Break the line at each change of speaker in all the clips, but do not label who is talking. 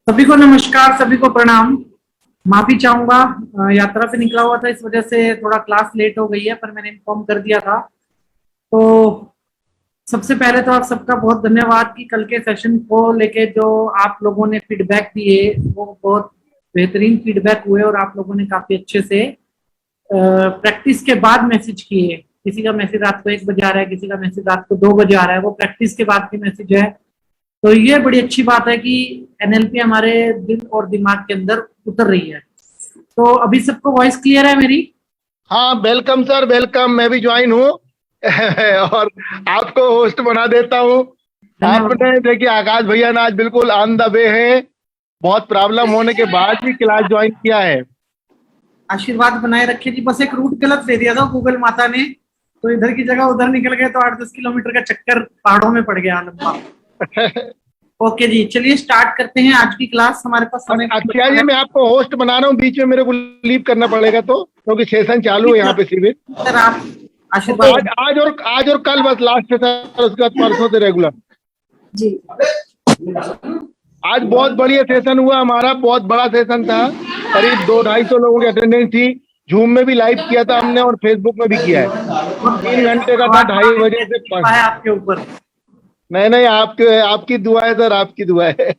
सभी को नमस्कार, सभी को प्रणाम। माफी चाहूंगा, यात्रा पे निकला हुआ था, इस वजह से थोड़ा क्लास लेट हो गई है, पर मैंने इन्फॉर्म कर दिया था। तो सबसे पहले तो आप सबका बहुत धन्यवाद कि कल के सेशन को लेके जो आप लोगों ने फीडबैक दिए वो बहुत बेहतरीन फीडबैक हुए और आप लोगों ने काफी अच्छे से प्रैक्टिस के बाद मैसेज किए। किसी का मैसेज रात को 1 बजे आ रहा है, किसी का मैसेज रात को 2 बजे आ रहा है, वो प्रैक्टिस के बाद की मैसेज है। तो ये बड़ी अच्छी बात है कि एनएलपी हमारे दिल और दिमाग के अंदर उतर रही है। तो अभी सबको वॉइस क्लियर है मेरी?
हाँ, वेलकम सर, वेलकम। मैं भी ज्वाइन हूँ और आपको होस्ट बना देता हूँ।
धन्यवाद।
आपने देखिए, आकाश भैया ने आज बिल्कुल ऑन द वे है, बहुत प्रॉब्लम होने के बाद भी क्लास ज्वाइन किया है।
आशीर्वाद बनाए रखे जी। बस एक रूट गलत दे दिया था गूगल माता ने, तो इधर की जगह उधर निकल गए, तो 8-10 किलोमीटर का चक्कर पहाड़ों में पड़ गया लंबा। ओके जी, चलिए स्टार्ट करते हैं आज की क्लास। हमारे पास समय कम
अच्छा
बचा
जी,
है।
मैं आपको होस्ट बना रहा हूँ, बीच में मेरे को लीव करना पड़ेगा तो, क्योंकि सेशन चालू है यहाँ पे शिविर।
सर आप आशीर्वाद
आज और कल बस लास्ट है सर, उसके बाद परसों से रेगुलर।
जी।
आज बहुत बढ़िया सेशन हुआ हमारा, बहुत बड़ा सेशन था। करीब 200-250 लोगों की अटेंडेंस थी। जूम में भी लाइव किया था हमने और फेसबुक में भी किया है। 3 घंटे का था, 2:30 बजे से
है आपके ऊपर।
नहीं नहीं, आपके आपकी दुआ है सर, आपकी दुआ है।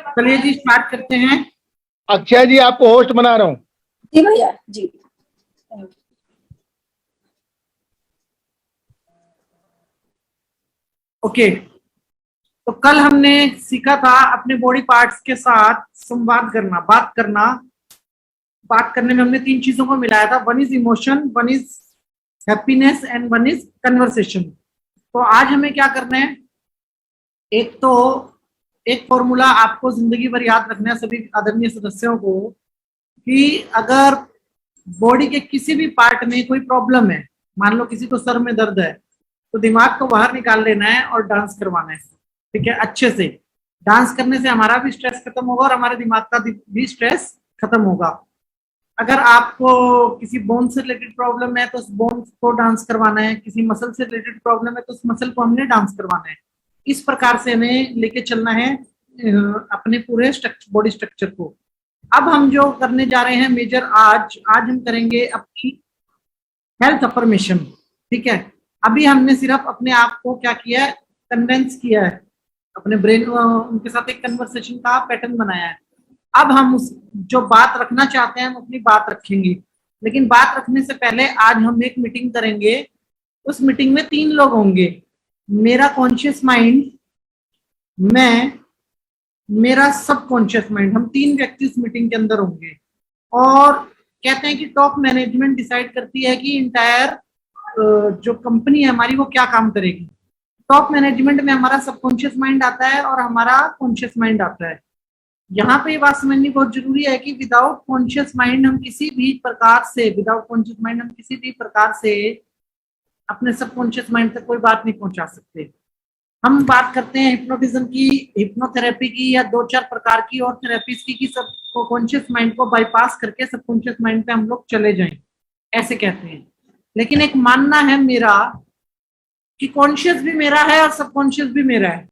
चलिए जी स्टार्ट करते हैं।
अक्षय जी, आपको होस्ट बना रहा हूँ।
जी भैया जी।
ओके, तो कल हमने सीखा था अपने बॉडी पार्ट्स के साथ संवाद करना, बात करना। बात करने में हमने 3 चीजों को मिलाया था, one is emotion, one is happiness and one is conversation. तो आज हमें क्या करना है, एक तो एक फॉर्मूला आपको जिंदगी भर याद रखना है सभी आदरणीय सदस्यों को, कि अगर बॉडी के किसी भी पार्ट में कोई प्रॉब्लम है, मान लो किसी को सर में दर्द है, तो दिमाग को बाहर निकाल लेना है और डांस करवाना है। ठीक है, अच्छे से डांस करने से हमारा भी स्ट्रेस खत्म होगा और हमारे दिमाग का भी स्ट्रेस खत्म होगा। अगर आपको किसी बोन से रिलेटेड प्रॉब्लम है तो उस बोन को डांस करवाना है, किसी मसल से रिलेटेड प्रॉब्लम है तो उस मसल को हमने डांस करवाना है। इस प्रकार से हमें लेके चलना है अपने पूरे बॉडी स्ट्रक्चर को। अब हम जो करने जा रहे हैं मेजर, आज हम करेंगे अपनी हेल्थ अफर्मेशन। ठीक है, अभी हमने सिर्फ अपने आप को क्या किया है, कन्वेंस किया है, अपने ब्रेन उनके साथ एक कन्वर्सेशन का पैटर्न बनाया है। अब हम उस जो बात रखना चाहते हैं हम अपनी बात रखेंगे, लेकिन बात रखने से पहले आज हम एक मीटिंग करेंगे। उस मीटिंग में 3 लोग होंगे, मेरा कॉन्शियस माइंड, मैं, मेरा सबकॉन्शियस माइंड। हम 3 व्यक्ति इस मीटिंग के अंदर होंगे और कहते हैं कि टॉप मैनेजमेंट डिसाइड करती है कि इंटायर जो कंपनी है हमारी वो क्या काम करेगी। टॉप मैनेजमेंट में हमारा सबकॉन्शियस माइंड आता है और हमारा कॉन्शियस माइंड आता है। यहाँ पे ये बात समझनी बहुत जरूरी है कि विदाउट कॉन्शियस माइंड हम किसी भी प्रकार से अपने सबकॉन्शियस माइंड तक कोई बात नहीं पहुंचा सकते। हम बात करते हैं हिप्नोटिज्म की, हिप्नोथेरेपी की, या 2-4 प्रकार की और थेरेपीज की, कि सब कॉन्शियस माइंड को बाईपास करके सबकॉन्शियस माइंड पे हम लोग चले जाएं, ऐसे कहते हैं। लेकिन एक मानना है मेरा कि कॉन्शियस भी मेरा है और सबकॉन्शियस भी मेरा है,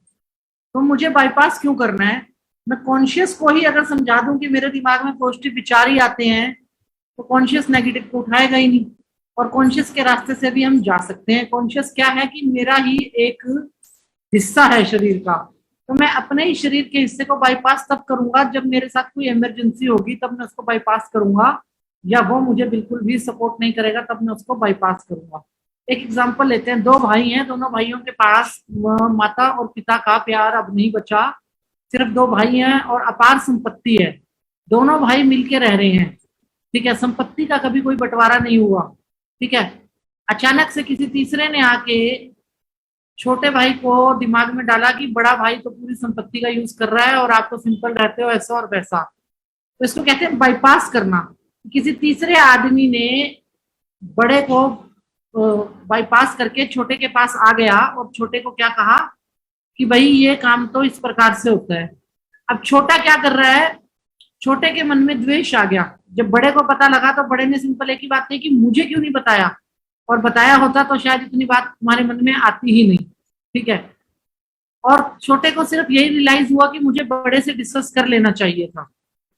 तो मुझे बाईपास क्यों करना है। मैं कॉन्शियस को ही अगर समझा दूं कि मेरे दिमाग में पॉजिटिव विचार ही आते हैं, तो कॉन्शियस नेगेटिव को उठाएगा ही नहीं, और कॉन्शियस के रास्ते से भी हम जा सकते हैं। कॉन्शियस क्या है कि मेरा ही एक हिस्सा है शरीर का, तो मैं अपने ही शरीर के हिस्से को बाईपास तब करूंगा जब मेरे साथ कोई इमरजेंसी होगी, तब मैं उसको बाईपास करूंगा, या वो मुझे बिल्कुल भी सपोर्ट नहीं करेगा तब मैं उसको बाईपास करूंगा। एक एग्जांपल लेते हैं, 2 भाई हैं, दोनों भाइयों के पास माता और पिता का प्यार अब नहीं बचा, सिर्फ 2 भाई हैं और अपार संपत्ति है। दोनों भाई मिलके रह रहे हैं, ठीक है, संपत्ति का कभी कोई बंटवारा नहीं हुआ। ठीक है, अचानक से किसी तीसरे ने आके छोटे भाई को दिमाग में डाला कि बड़ा भाई तो पूरी संपत्ति का यूज कर रहा है और आप तो सिंपल रहते हो, ऐसा और वैसा। तो इसको कहते हैं बाईपास करना। किसी तीसरे आदमी ने बड़े को बाईपास करके छोटे के पास आ गया और छोटे को क्या कहा कि भाई ये काम तो इस प्रकार से होता है। अब छोटा क्या कर रहा है, छोटे के मन में द्वेष आ गया। जब बड़े को पता लगा तो बड़े ने सिंपल एक ही बात कही कि मुझे क्यों नहीं बताया, और बताया होता तो शायद इतनी बात तुम्हारे मन में आती ही नहीं। ठीक है, और छोटे को सिर्फ यही रियलाइज हुआ कि मुझे बड़े से डिस्कस कर लेना चाहिए था।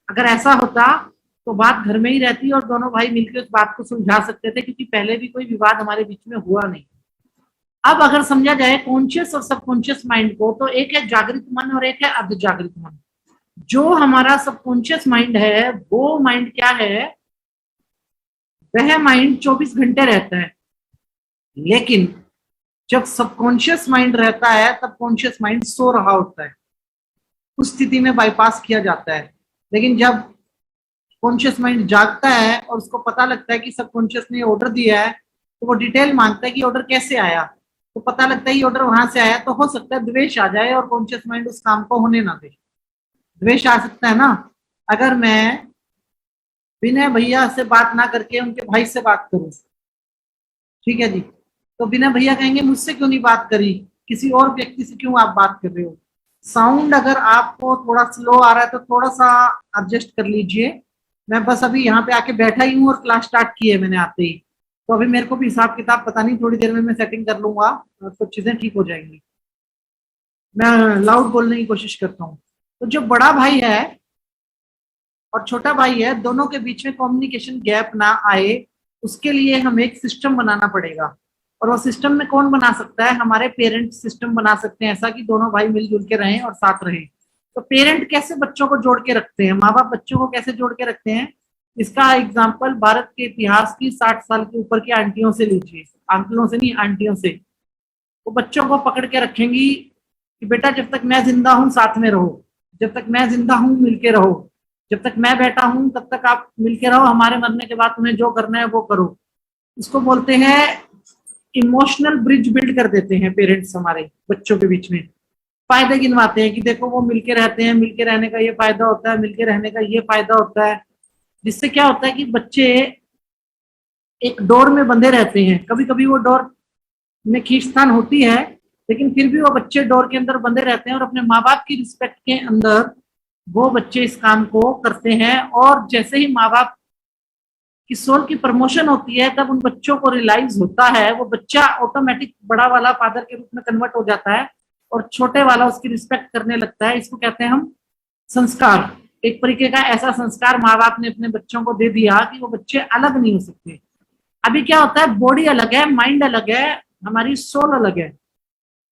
अगर ऐसा होता तो बात घर में ही रहती और दोनों भाई मिलकर उस बात को सुलझा सकते थे, क्योंकि पहले भी कोई विवाद हमारे बीच में हुआ नहीं। अब अगर समझा जाए कॉन्शियस और सबकॉन्शियस माइंड को, तो एक है जागृत मन और एक है अर्ध जागृत मन। जो हमारा सबकॉन्शियस माइंड है, वो माइंड क्या है, वह माइंड 24 घंटे रहता है। लेकिन जब सबकॉन्शियस माइंड रहता है तब कॉन्शियस माइंड सो रहा होता है, उस स्थिति में बाईपास किया जाता है। लेकिन जब कॉन्शियस माइंड जागता है और उसको पता लगता है कि सबकॉन्शियस ने ऑर्डर दिया है, तो वो डिटेल मांगता है कि ऑर्डर कैसे आया। तो पता लगता है ये ऑर्डर वहां से आया, तो हो सकता है द्वेष आ जाए और कॉन्शियस माइंड उस काम को होने ना दे। द्वेष आ सकता है ना। अगर मैं विनय भैया से बात ना करके उनके भाई से बात करूं, ठीक है जी, तो विनय भैया कहेंगे मुझसे क्यों नहीं बात करी, किसी और व्यक्ति से क्यों आप बात कर रहे हो। साउंड अगर आपको थोड़ा स्लो आ रहा है तो थोड़ा सा एडजस्ट कर लीजिए। मैं बस अभी यहाँ पे आके बैठा ही हूँ और क्लास स्टार्ट की है मैंने आते ही, तो अभी मेरे को भी हिसाब किताब पता नहीं, थोड़ी देर में मैं सेटिंग कर लूंगा तो चीजें ठीक हो जाएंगी। मैं लाउड बोलने की कोशिश करता हूँ। तो जो बड़ा भाई है और छोटा भाई है, दोनों के बीच में कम्युनिकेशन गैप ना आए, उसके लिए हमें एक सिस्टम बनाना पड़ेगा। और वो सिस्टम में कौन बना सकता है, हमारे पेरेंट्स सिस्टम बना सकते हैं ऐसा कि दोनों भाई मिलजुल के रहें और साथ रहें। तो पेरेंट कैसे बच्चों को जोड़ के रखते हैं, माँ बाप बच्चों को कैसे जोड़ के रखते हैं, इसका एग्जाम्पल भारत के इतिहास की 60 साल के ऊपर की आंटियों से लीजिए। अंकलों से नहीं, आंटियों से। वो बच्चों को पकड़ के रखेंगी कि बेटा जब तक मैं जिंदा हूँ साथ में रहो, जब तक मैं जिंदा हूँ मिलके रहो, जब तक मैं बैठा हूँ तब तक आप मिलके रहो, हमारे मरने के बाद तुम्हें जो करना है वो करो। इसको बोलते हैं इमोशनल ब्रिज बिल्ड कर देते हैं पेरेंट्स हमारे बच्चों के बीच में। फायदे गिनवाते हैं कि देखो वो मिलके रहते हैं, मिलके रहने का ये फायदा होता है, मिलके रहने का ये फायदा होता है। जिससे क्या होता है कि बच्चे एक डोर में बंधे रहते हैं। कभी कभी वो डोर में खींचतान होती है, लेकिन फिर भी वो बच्चे डोर के अंदर बंधे रहते हैं और अपने माँ बाप की रिस्पेक्ट के अंदर वो बच्चे इस काम को करते हैं। और जैसे ही माँ बाप की सोल की प्रमोशन होती है, तब उन बच्चों को रियलाइज होता है, वो बच्चा ऑटोमेटिक बड़ा वाला फादर के रूप में कन्वर्ट हो जाता है और छोटे वाला उसकी रिस्पेक्ट करने लगता है। इसको कहते हैं हम संस्कार। एक तरीके का ऐसा संस्कार माँ बाप ने अपने बच्चों को दे दिया कि वो बच्चे अलग नहीं हो सकते। अभी क्या होता है, बॉडी अलग है, माइंड अलग है, हमारी सोल अलग है।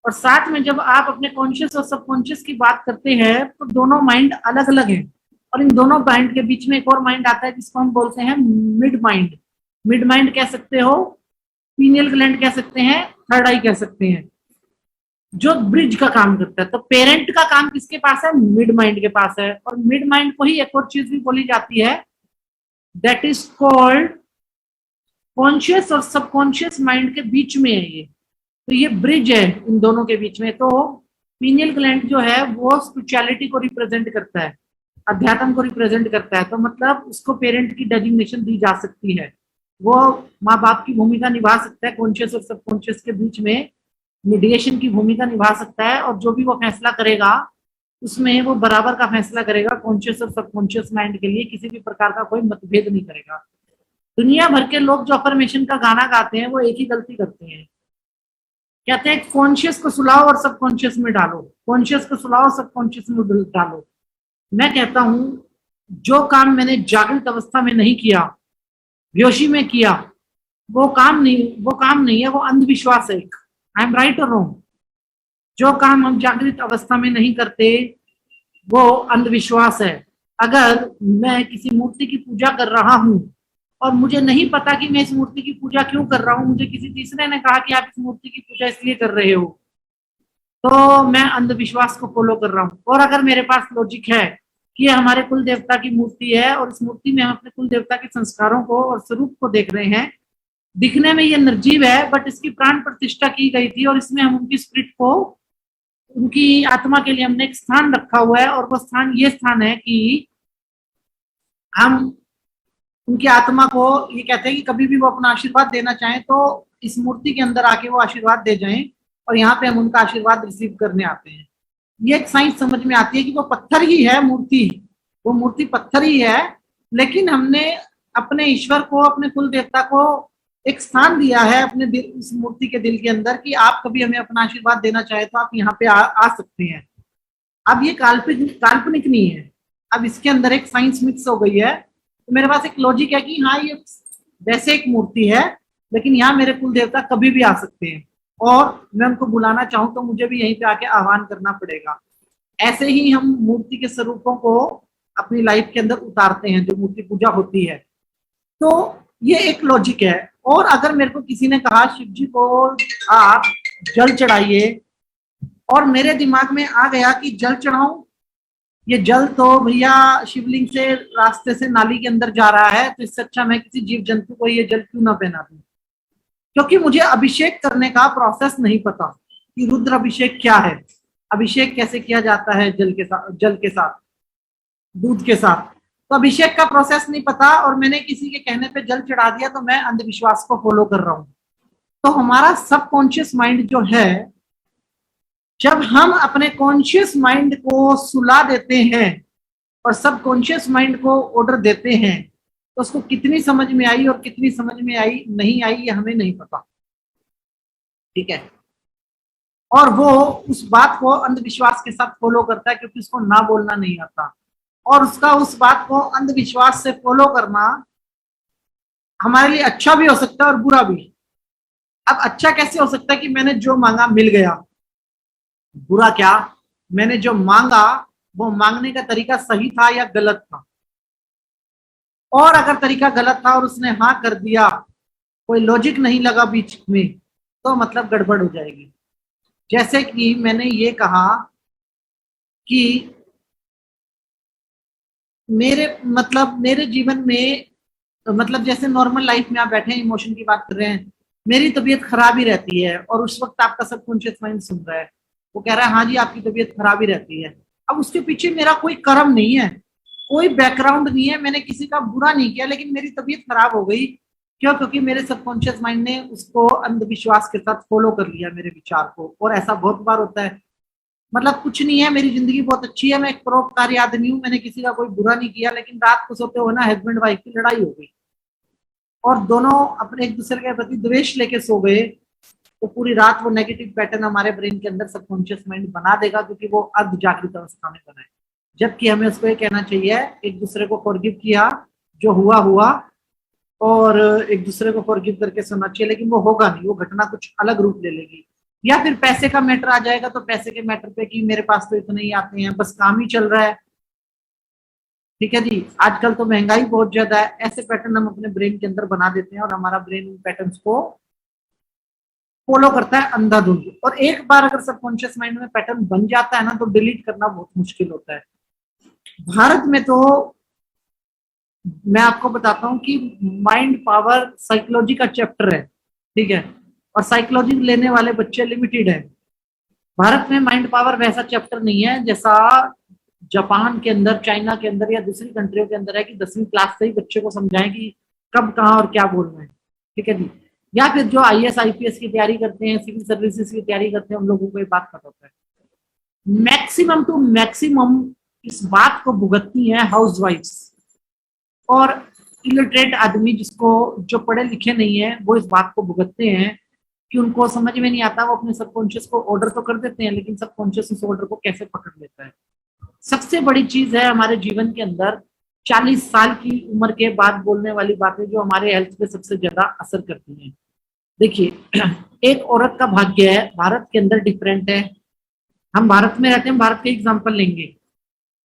और साथ में जब आप अपने कॉन्शियस और सबकॉन्शियस की बात करते हैं तो दोनों माइंड अलग अलग हैं। और इन दोनों माइंड के बीच में एक और माइंड आता है जिसको हम बोलते हैं मिड माइंड। मिड माइंड कह सकते हो, पीनियल ग्लैंड कह सकते हैं, थर्ड आई कह सकते हैं, जो ब्रिज का काम करता है। तो पेरेंट का काम किसके पास है, मिड माइंड के पास है। और मिड माइंड को ही एक और चीज भी बोली जाती है, दैट इज कॉल्ड कॉन्शियस और सबकॉन्शियस माइंड के बीच में है ये। तो ये ब्रिज है इन दोनों के बीच में। तो पीनियल ग्लैंड जो है वो स्पिरिचुअलिटी को रिप्रेजेंट करता है, अध्यात्म को रिप्रेजेंट करता है। तो मतलब उसको पेरेंट की डेजिग्नेशन दी जा सकती है। वो माँ बाप की भूमिका निभा सकता है, कॉन्शियस और सबकॉन्शियस के बीच में मीडिएशन की भूमिका निभा सकता है। और जो भी वो फैसला करेगा उसमें वो बराबर का फैसला करेगा, कॉन्शियस और सबकॉन्शियस माइंड के लिए किसी भी प्रकार का कोई मतभेद नहीं करेगा। दुनिया भर के लोग जो अफर्मेशन का गाना गाते हैं वो एक ही गलती करते हैं, कहते हैं कॉन्शियस को सुलाओ और सबकॉन्शियस में डालो, कॉन्शियस को सुलाओ सबकॉन्शियस में डालो। मैं कहता हूं जो काम मैंने जागृत अवस्था में नहीं किया, बेहोशी में किया, वो काम नहीं है, वो अंधविश्वास है। आई एम राइट और रॉन्ग? जो काम हम जागृत अवस्था में नहीं करते वो अंधविश्वास है। अगर मैं किसी मूर्ति की पूजा कर रहा हूं और मुझे नहीं पता कि मैं इस मूर्ति की पूजा क्यों कर रहा हूं, मुझे किसी तीसरे ने कहा कि आप इस मूर्ति की पूजा इसलिए कर रहे हो, तो मैं अंधविश्वास को फॉलो कर रहा हूं। और अगर मेरे पास लॉजिक है कि ये हमारे कुल देवता की मूर्ति है और इस मूर्ति में हम अपने कुल देवता के संस्कारों को और स्वरूप को देख रहे हैं, दिखने में ये निर्जीव है बट इसकी प्राण प्रतिष्ठा की गई थी और इसमें हम उनकी स्पिरिट को, उनकी आत्मा के लिए हमने एक स्थान रखा हुआ है। और वो स्थान ये स्थान है कि हम उनकी आत्मा को ये कहते हैं कि कभी भी वो अपना आशीर्वाद देना चाहें तो इस मूर्ति के अंदर आके वो आशीर्वाद दे जाएं, और यहाँ पे हम उनका आशीर्वाद रिसीव करने आते हैं। ये एक साइंस समझ में आती है कि वो पत्थर ही है मूर्ति, वो मूर्ति पत्थर ही है, लेकिन हमने अपने ईश्वर को, अपने कुल देवता को एक स्थान दिया है अपने दिल, उस मूर्ति के दिल के अंदर कि आप कभी हमें अपना आशीर्वाद देना चाहे तो आप यहाँ पे आ सकते हैं। अब ये काल्पनिक नहीं है, अब इसके अंदर एक साइंस मिक्स हो गई है। तो मेरे पास एक लॉजिक है कि हाँ ये वैसे एक मूर्ति है, लेकिन यहाँ मेरे कुल देवता कभी भी आ सकते हैं और मैं उनको बुलाना चाहूँ तो मुझे भी यहीं पे आके आह्वान करना पड़ेगा। ऐसे ही हम मूर्ति के स्वरूपों को अपनी लाइफ के अंदर उतारते हैं, जो मूर्ति पूजा होती है। तो ये एक लॉजिक है। और अगर मेरे को किसी ने कहा शिव जी को आप जल चढ़ाइए, और मेरे दिमाग में आ गया कि जल चढ़ाऊं, ये जल तो भैया शिवलिंग से रास्ते से नाली के अंदर जा रहा है, तो इससे अच्छा मैं किसी जीव जंतु को ये जल क्यों ना पहना दूं। क्योंकि मुझे अभिषेक करने का प्रोसेस नहीं पता कि रुद्र अभिषेक क्या है, अभिषेक कैसे किया जाता है जल के साथ दूध के साथ। तो अभिषेक का प्रोसेस नहीं पता और मैंने किसी के कहने पे जल चढ़ा दिया, तो मैं अंधविश्वास को फॉलो कर रहा हूं। तो हमारा सबकॉन्शियस माइंड जो है, जब हम अपने कॉन्शियस माइंड को सुला देते हैं और सबकॉन्शियस माइंड को ऑर्डर देते हैं, तो उसको कितनी समझ में आई और कितनी समझ में आई नहीं आई ये हमें नहीं पता, ठीक है। और वो उस बात को अंधविश्वास के साथ फॉलो करता है क्योंकि उसको ना बोलना नहीं आता, और उसका उस बात को अंधविश्वास से फॉलो करना हमारे लिए अच्छा भी हो सकता है और बुरा भी। अब अच्छा कैसे हो सकता है कि मैंने जो मांगा मिल गया, बुरा क्या, मैंने जो मांगा वो मांगने का तरीका सही था या गलत था, और अगर तरीका गलत था और उसने हाँ कर दिया, कोई लॉजिक नहीं लगा बीच में, तो मतलब गड़बड़ हो जाएगी। जैसे कि मैंने ये कहा कि मेरे जीवन में मतलब जैसे नॉर्मल लाइफ में आप बैठे हैं, इमोशन की बात कर रहे हैं, मेरी तबीयत खराब ही रहती है और उस वक्त आपका सबकॉन्शियस माइंड सुन रहा है, वो कह रहा है हाँ जी आपकी तबीयत खराब ही रहती है। अब उसके पीछे मेरा कोई कर्म नहीं है, कोई बैकग्राउंड नहीं है, मैंने किसी का बुरा नहीं किया, लेकिन मेरी तबीयत खराब हो गई। क्यों? क्योंकि मेरे सबकॉन्शियस माइंड ने उसको अंधविश्वास के साथ फॉलो कर लिया मेरे विचार को। और ऐसा बहुत बार होता है। मतलब कुछ नहीं है, मेरी जिंदगी बहुत अच्छी है, मैं एक परोपकारी आदमी हूँ, मैंने किसी का कोई बुरा नहीं किया, लेकिन रात को सोते हुए ना हस्बैंड वाइफ की लड़ाई हो गई और दोनों अपने एक दूसरे के प्रति द्वेष लेके सो गए, तो पूरी रात वो नेगेटिव पैटर्न हमारे ब्रेन के अंदर सबकॉन्शियस माइंड बना देगा, क्योंकि वो अर्ध जागृत अवस्था में बना है। जबकि हमें उसको ये कहना चाहिए एक दूसरे को फॉरगिव किया, जो हुआ हुआ, और एक दूसरे को फॉरगिव करके सोना चाहिए, लेकिन वो होगा नहीं, वो घटना कुछ अलग रूप ले लेगी। या फिर पैसे का मैटर आ जाएगा तो पैसे के मैटर पे कि मेरे पास तो इतने ही आते हैं, बस काम ही चल रहा है, ठीक है जी, आजकल तो महंगाई बहुत ज्यादा है। ऐसे पैटर्न हम अपने ब्रेन के अंदर बना देते हैं और हमारा ब्रेन उन पैटर्न्स को फॉलो करता है अंधाधुंध। और एक बार अगर सबकॉन्शियस माइंड में पैटर्न बन जाता है ना, तो डिलीट करना बहुत मुश्किल होता है। भारत में तो मैं आपको बताता हूँ कि माइंड पावर साइकोलॉजी का चैप्टर है, ठीक है, और साइकोलॉजी लेने वाले बच्चे लिमिटेड है। भारत में माइंड पावर वैसा चैप्टर नहीं है जैसा जापान के अंदर, चाइना के अंदर या दूसरी कंट्रियों के अंदर है कि 10वीं क्लास से ही बच्चे को समझाएं कि कब कहाँ और क्या बोलना है, ठीक है जी। या फिर जो IAS IPS की तैयारी करते हैं, सिविल सर्विसेज की तैयारी करते हैं, उन लोगों को ये बात पता होता है। मैक्सिमम टू मैक्सिमम इस बात को भुगतती हैं हाउसवाइफ्स और इलिटरेट आदमी, जिसको जो पढ़े लिखे नहीं है, वो इस बात को भुगतते हैं कि उनको समझ में नहीं आता। वो अपने सबकॉन्शियस को ऑर्डर तो कर देते हैं, लेकिन सबकॉन्शियस उस ऑर्डर को कैसे पकड़ लेता है। सबसे बड़ी चीज है हमारे जीवन के अंदर 40 साल की उम्र के बाद बोलने वाली बातें, जो हमारे हेल्थ पे सबसे ज्यादा असर करती हैं। देखिए, एक औरत का भाग्य है भारत के अंदर डिफरेंट है। हम भारत में रहते हैं, भारत के एग्जाम्पल लेंगे।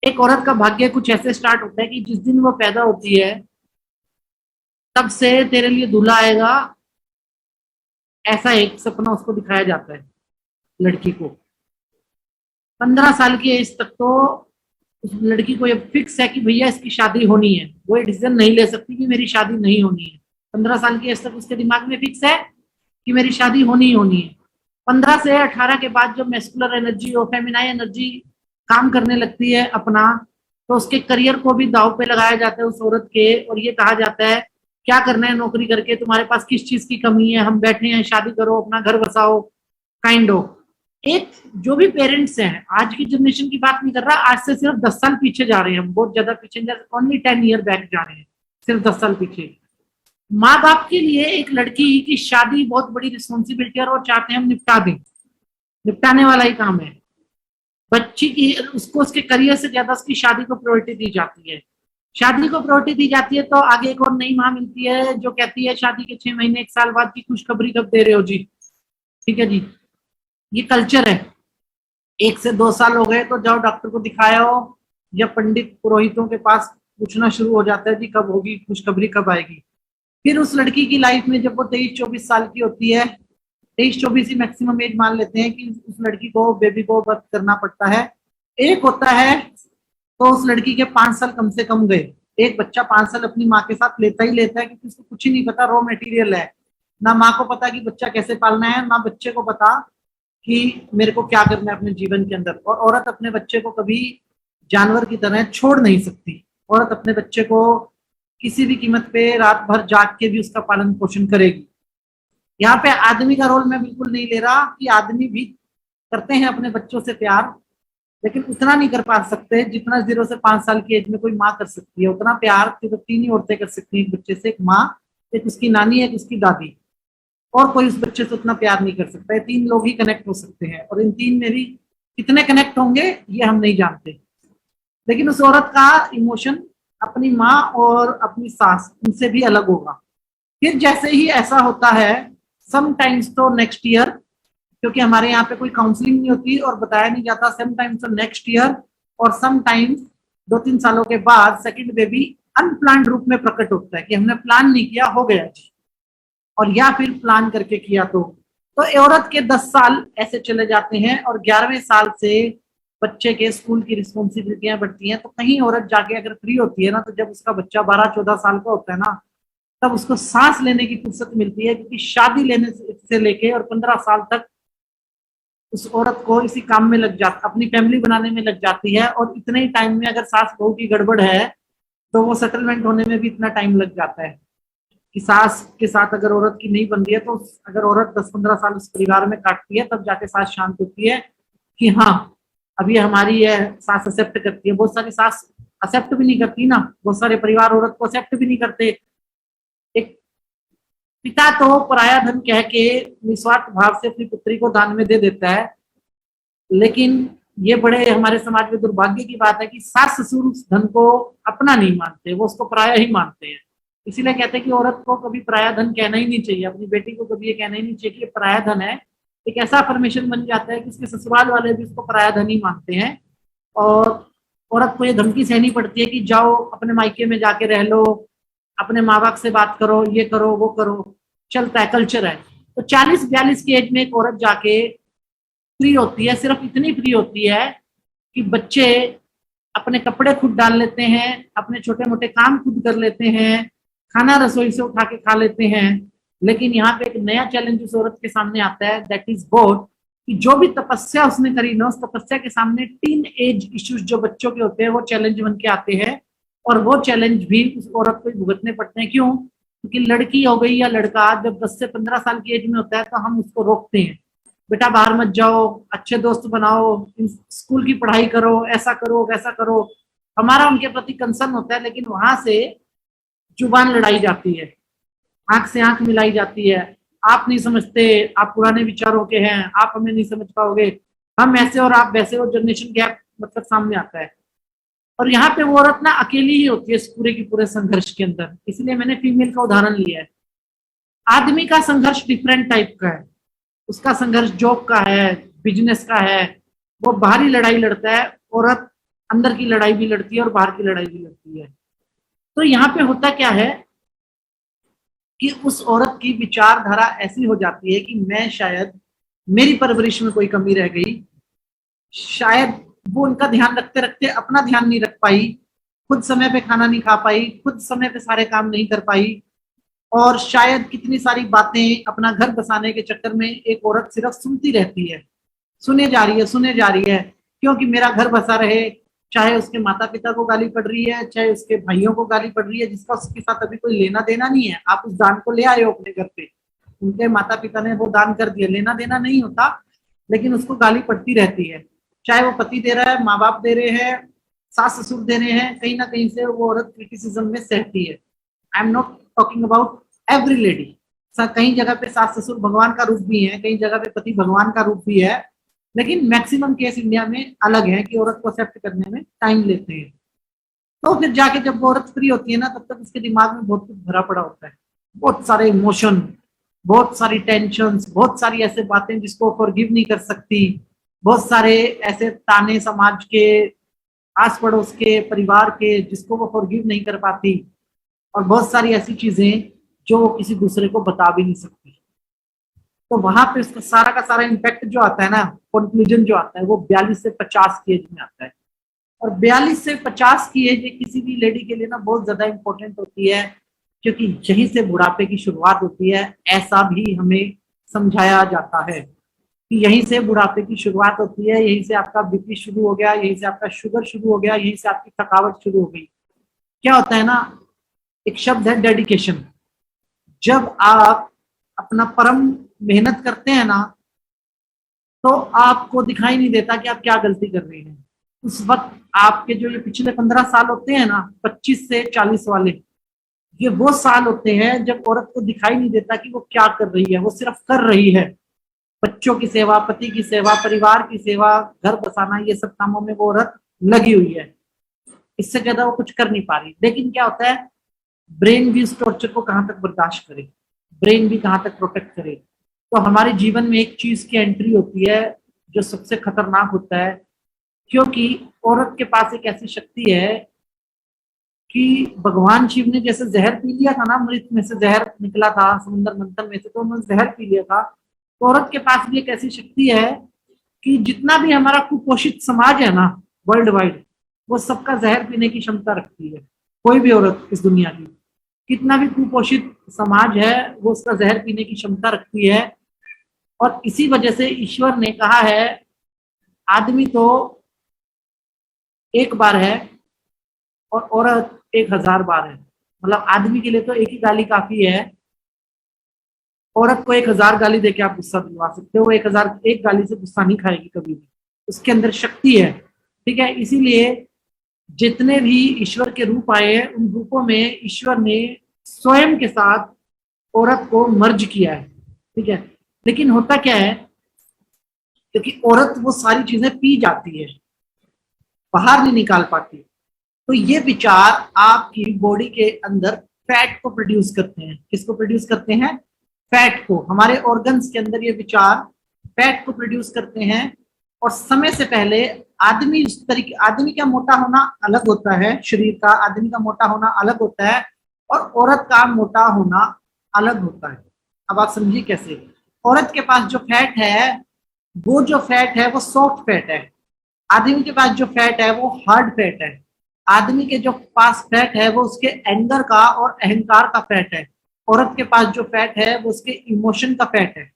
एक औरत का भाग्य कुछ ऐसे स्टार्ट होता है कि जिस दिन वो पैदा होती है तब से तेरे लिए दूल्हा आएगा, ऐसा एक सपना उसको दिखाया जाता है लड़की को। 15 साल की एज तक तो उस लड़की को ये फिक्स है कि भैया इसकी शादी होनी है, वो ये डिसीजन नहीं ले सकती कि मेरी शादी नहीं होनी है। 15 साल की एज तक उसके दिमाग में फिक्स है कि मेरी शादी होनी ही होनी है। 15 से 18 के बाद जब मैस्कुलर एनर्जी और फेमिनाइन एनर्जी काम करने लगती है अपना, तो उसके करियर को भी दांव पे लगाया जाता है उस औरत के, और ये कहा जाता है क्या करना है नौकरी करके, तुम्हारे पास किस चीज की कमी है, हम बैठे हैं, शादी करो, अपना घर बसाओ, काइंड ऑफ। एक जो भी पेरेंट्स हैं, आज की जनरेशन की बात नहीं कर रहा, आज से सिर्फ 10 साल पीछे जा रहे हैं हम, बहुत ज्यादा पीछे जा रहे हैं, ओनली 10 ईयर बैक जा रहे हैं, सिर्फ 10 साल पीछे। माँ बाप के लिए एक लड़की की शादी बहुत बड़ी रिस्पॉन्सिबिलिटी है और वो चाहते हैं हम निपटा दें, निपटाने वाला ही काम है। बच्ची की उसको उसके करियर से ज्यादा उसकी शादी को प्रायोरिटी दी जाती है। शादी को प्रायोरिटी दी जाती है तो आगे एक और नई माँ मिलती है जो कहती है शादी के 6 महीने 1 साल बाद की खुशखबरी कब दे रहे हो जी। ठीक है जी, ये कल्चर है। 1 से 2 साल हो गए तो जाओ डॉक्टर को दिखाया हो या पंडित पुरोहितों के पास पूछना शुरू हो जाता है जी कब होगी खुशखबरी, कब आएगी। फिर उस लड़की की लाइफ में जब वो 23-24 साल की होती है, 23-24 ही मैक्सिमम एज मान लेते हैं कि उस लड़की को बेबी को बर्थ करना पड़ता है। एक होता है तो उस लड़की के 5 साल कम से कम गए। एक बच्चा 5 साल अपनी माँ के साथ लेता ही लेता है क्योंकि उसको कुछ ही नहीं पता, रॉ मटेरियल है। ना माँ को पता कि बच्चा कैसे पालना है, ना बच्चे को पता कि मेरे को क्या करना है अपने जीवन के अंदर। और औरत अपने बच्चे को कभी जानवर की तरह छोड़ नहीं सकती। औरत अपने बच्चे को किसी भी कीमत पे रात भर जाग के भी उसका पालन पोषण करेगी। यहाँ पे आदमी का रोल मैं बिल्कुल नहीं ले रहा कि आदमी भी करते हैं अपने बच्चों से प्यार, लेकिन उतना नहीं कर पा सकते जितना 0 से 5 साल की एज में कोई माँ कर सकती है। उतना प्यार सिर्फ 3 ही औरतें कर सकती हैं एक बच्चे से, एक माँ, एक उसकी नानी, एक उसकी दादी। और कोई उस बच्चे से उतना प्यार नहीं कर सकता है। 3 लोग ही कनेक्ट हो सकते हैं और इन 3 में भी कितने कनेक्ट होंगे ये हम नहीं जानते। लेकिन उस औरत का इमोशन अपनी माँ और अपनी सास उनसे भी अलग होगा। फिर जैसे ही ऐसा होता है समटाइम्स तो नेक्स्ट ईयर, क्योंकि हमारे यहाँ पे कोई काउंसलिंग नहीं होती और बताया नहीं जाता, समटाइम्स तो नेक्स्ट ईयर और समटाइम्स 2-3 सालों के बाद सेकंड बेबी अनप्लान रूप में प्रकट होता है कि हमने प्लान नहीं किया, हो गया जी। और या फिर प्लान करके किया तो औरत के 10 साल ऐसे चले जाते हैं और 11वें साल से बच्चे के स्कूल की रिस्पॉन्सिबिलिटियां बढ़ती हैं। तो कहीं औरत जाके अगर फ्री होती है ना, तो जब उसका बच्चा 12-14 साल का होता है ना, तब उसको सांस लेने की फुर्सत मिलती है। क्योंकि शादी लेने से लेके और 15 साल तक उस औरत को इसी काम में लग जाता, अपनी फैमिली बनाने में लग जाती है। और इतने ही टाइम में अगर सास बहू की गड़बड़ है तो वो सेटलमेंट होने में भी इतना टाइम लग जाता है कि सास के साथ अगर औरत की नहीं बन रही है तो अगर औरत 10-15 साल उस परिवार में काटती है तब जाके सास शांत होती है कि हाँ अब ये हमारी है, सास एक्सेप्ट करती है। बहुत सारी सास एक्सेप्ट भी नहीं करती ना, बहुत सारे परिवार औरत को एक्सेप्ट भी नहीं करते। एक पिता तो पराया धन कह के निस्वार्थ भाव से अपनी पुत्री को दान में दे देता है, लेकिन ये बड़े हमारे समाज में दुर्भाग्य की बात है कि सास ससुर उस धन को अपना नहीं मानते, वो उसको पराया ही मानते हैं। इसीलिए कहते हैं कि औरत को कभी पराया धन कहना ही नहीं चाहिए, अपनी बेटी को कभी ये कहना ही नहीं चाहिए कि ये पराया धन है। एक ऐसा फॉर्मेशन बन जाता है कि उसके ससुराल वाले भी उसको पराया धन ही मानते हैं। और औरत को ये धमकी सहनी पड़ती है कि जाओ अपने मायके में जाके रह लो, अपने माँ बाप से बात करो, ये करो वो करो, चलता है, कल्चर है। तो 40-42 की एज में एक औरत जाके फ्री होती है, सिर्फ इतनी फ्री होती है कि बच्चे अपने कपड़े खुद डाल लेते हैं, अपने छोटे मोटे काम खुद कर लेते हैं, खाना रसोई से उठा के खा लेते हैं। लेकिन यहाँ पे एक नया चैलेंज उस औरत के सामने आता है, दैट इज बोथ, कि जो भी तपस्या उसने करी ना, उस तपस्या के सामने टीन एज इश्यूज जो बच्चों के होते हैं वो चैलेंज बन के आते हैं। और वो चैलेंज भी उस औरत को भुगतने पड़ते हैं। क्यों? क्योंकि लड़की हो गई या लड़का जब 10 से 15 साल की एज में होता है तो हम उसको रोकते हैं, बेटा बाहर मत जाओ, अच्छे दोस्त बनाओ, स्कूल की पढ़ाई करो, ऐसा करो वैसा करो। हमारा उनके प्रति कंसर्न होता है, लेकिन वहां से जुबान लड़ाई जाती है, आंख से आंख मिलाई जाती है। आप नहीं समझते, आप पुराने विचारों के हैं, आप हमें नहीं समझ पाओगे, हम ऐसे और आप वैसे, और जनरेशन गैप मतलब सामने आता है। और यहाँ पे वो औरत ना अकेली ही होती है इस पूरे की पूरे संघर्ष के अंदर। इसलिए मैंने फीमेल का उदाहरण लिया है। आदमी का संघर्ष डिफरेंट टाइप का है, उसका संघर्ष जॉब का है, बिजनेस का है, वो बाहरी लड़ाई लड़ता है। औरत अंदर की लड़ाई भी लड़ती है और बाहर की लड़ाई भी लड़ती है। तो यहाँ पे होता क्या है कि उस औरत की विचारधारा ऐसी हो जाती है कि मैं शायद, मेरी परवरिश में कोई कमी रह गई, शायद वो उनका ध्यान रखते रखते अपना ध्यान नहीं रख पाई, खुद समय पे खाना नहीं खा पाई, खुद समय पे सारे काम नहीं कर पाई। और शायद कितनी सारी बातें अपना घर बसाने के चक्कर में एक औरत सिर्फ सुनती रहती है, सुने जा रही है, सुने जा रही है, क्योंकि मेरा घर बसा रहे। चाहे उसके माता पिता को गाली पड़ रही है, चाहे उसके भाइयों को गाली पड़ रही है, जिसका उसके साथ अभी कोई लेना देना नहीं है। आप उस दान को ले आए हो अपने घर पे, उनके माता पिता ने वो दान कर दिया, लेना देना नहीं होता, लेकिन उसको गाली पड़ती रहती है। चाहे वो पति दे रहा है, माँ बाप दे रहे हैं, सास ससुर दे रहे हैं, कहीं ना कहीं से वो औरत क्रिटिसिज्म में सहती है। I am not talking about every lady, कहीं जगह पे सास ससुर भगवान का रूप भी है, कहीं जगह पे पति भगवान का रूप भी है, लेकिन मैक्सिमम केस इंडिया में अलग है कि औरत को एक्सेप्ट करने में टाइम लेते हैं। तो फिर जाके जब वो औरत फ्री होती है ना, तब तक उसके दिमाग में बहुत कुछ भरा पड़ा होता है, बहुत सारे इमोशन, बहुत सारी टेंशन, बहुत सारी ऐसे बातें जिसको फॉरगिव नहीं कर सकती, बहुत सारे ऐसे ताने समाज के, आस पड़ोस के, परिवार के, जिसको वो फॉरगिव नहीं कर पाती, और बहुत सारी ऐसी चीजें जो वो किसी दूसरे को बता भी नहीं सकती। तो वहां पे उसका सारा का सारा इम्पैक्ट जो आता है ना, कंक्लूजन जो आता है, वो 42 से 50 की एज में आता है। और 42 से 50 की एज किसी भी लेडी के लिए ना बहुत ज्यादा इंपॉर्टेंट होती है, क्योंकि यहीं से बुढ़ापे की शुरुआत होती है। ऐसा भी हमें समझाया जाता है कि यहीं से बुढ़ापे की शुरुआत होती है, यहीं से आपका बीपी शुरू हो गया, यहीं से आपका शुगर शुरू हो गया, यहीं से आपकी थकावट शुरू हो गई। क्या होता है ना, एक शब्द है डेडिकेशन। जब आप अपना परम मेहनत करते हैं ना, तो आपको दिखाई नहीं देता कि आप क्या गलती कर रहे हैं। उस वक्त आपके जो ये पिछले 15 साल होते हैं ना, 25 से 40 वाले, ये वो साल होते हैं जब औरत को दिखाई नहीं देता कि वो क्या कर रही है, वो सिर्फ कर रही है। बच्चों की सेवा, पति की सेवा, परिवार की सेवा, घर बसाना, ये सब कामों में वो औरत लगी हुई है। इससे ज्यादा वो कुछ कर नहीं पा रही। लेकिन क्या होता है, ब्रेन भी इस टॉर्चर को कहां तक बर्दाश्त करे, ब्रेन भी कहां तक प्रोटेक्ट करे। तो हमारे जीवन में एक चीज की एंट्री होती है जो सबसे खतरनाक होता है, क्योंकि औरत के पास एक ऐसी शक्ति है कि भगवान शिव ने जैसे जहर पी लिया था ना, अमृत में से जहर निकला था, समुद्र मंथन में से, तो उन्होंने जहर पी लिया था। तो औरत के पास भी एक ऐसी शक्ति है कि जितना भी हमारा कुपोषित समाज है ना वर्ल्ड वाइड, वो सबका जहर पीने की क्षमता रखती है। कोई भी औरत इस दुनिया की, कितना भी कुपोषित समाज है, वो उसका जहर पीने की क्षमता रखती है। और इसी वजह से ईश्वर ने कहा है, आदमी तो एक बार है और औरत 1000 बार है। मतलब आदमी के लिए तो एक ही गाली काफी है, औरत को 1000 गाली देके आप गुस्सा दिलवा सकते हो, वो 1000 एक गाली से गुस्सा नहीं खाएगी कभी भी। उसके अंदर शक्ति है, ठीक है। इसीलिए जितने भी ईश्वर के रूप आए हैं, उन रूपों में ईश्वर ने स्वयं के साथ औरत को मर्ज किया है, ठीक है। लेकिन होता क्या है, क्योंकि औरत वो सारी चीजें पी जाती है, बाहर नहीं निकाल पाती, तो ये विचार आपकी बॉडी के अंदर फैट को प्रोड्यूस करते हैं। किसको प्रोड्यूस करते हैं? फैट को। हमारे ऑर्गन्स के अंदर ये विचार फैट को प्रोड्यूस करते हैं। और समय से पहले आदमी इस तरीके, आदमी का मोटा होना अलग होता है, शरीर का आदमी का मोटा होना अलग होता है, और औरत का मोटा होना अलग होता है। अब आप समझिए कैसे। औरत के पास जो फैट है, वो जो फैट है वो सॉफ्ट फैट है। आदमी के पास जो फैट है वो हार्ड फैट है। आदमी के जो पास फैट है वो उसके एंगर का और अहंकार का फैट है। औरत के पास जो फैट है वो उसके इमोशन का फैट है।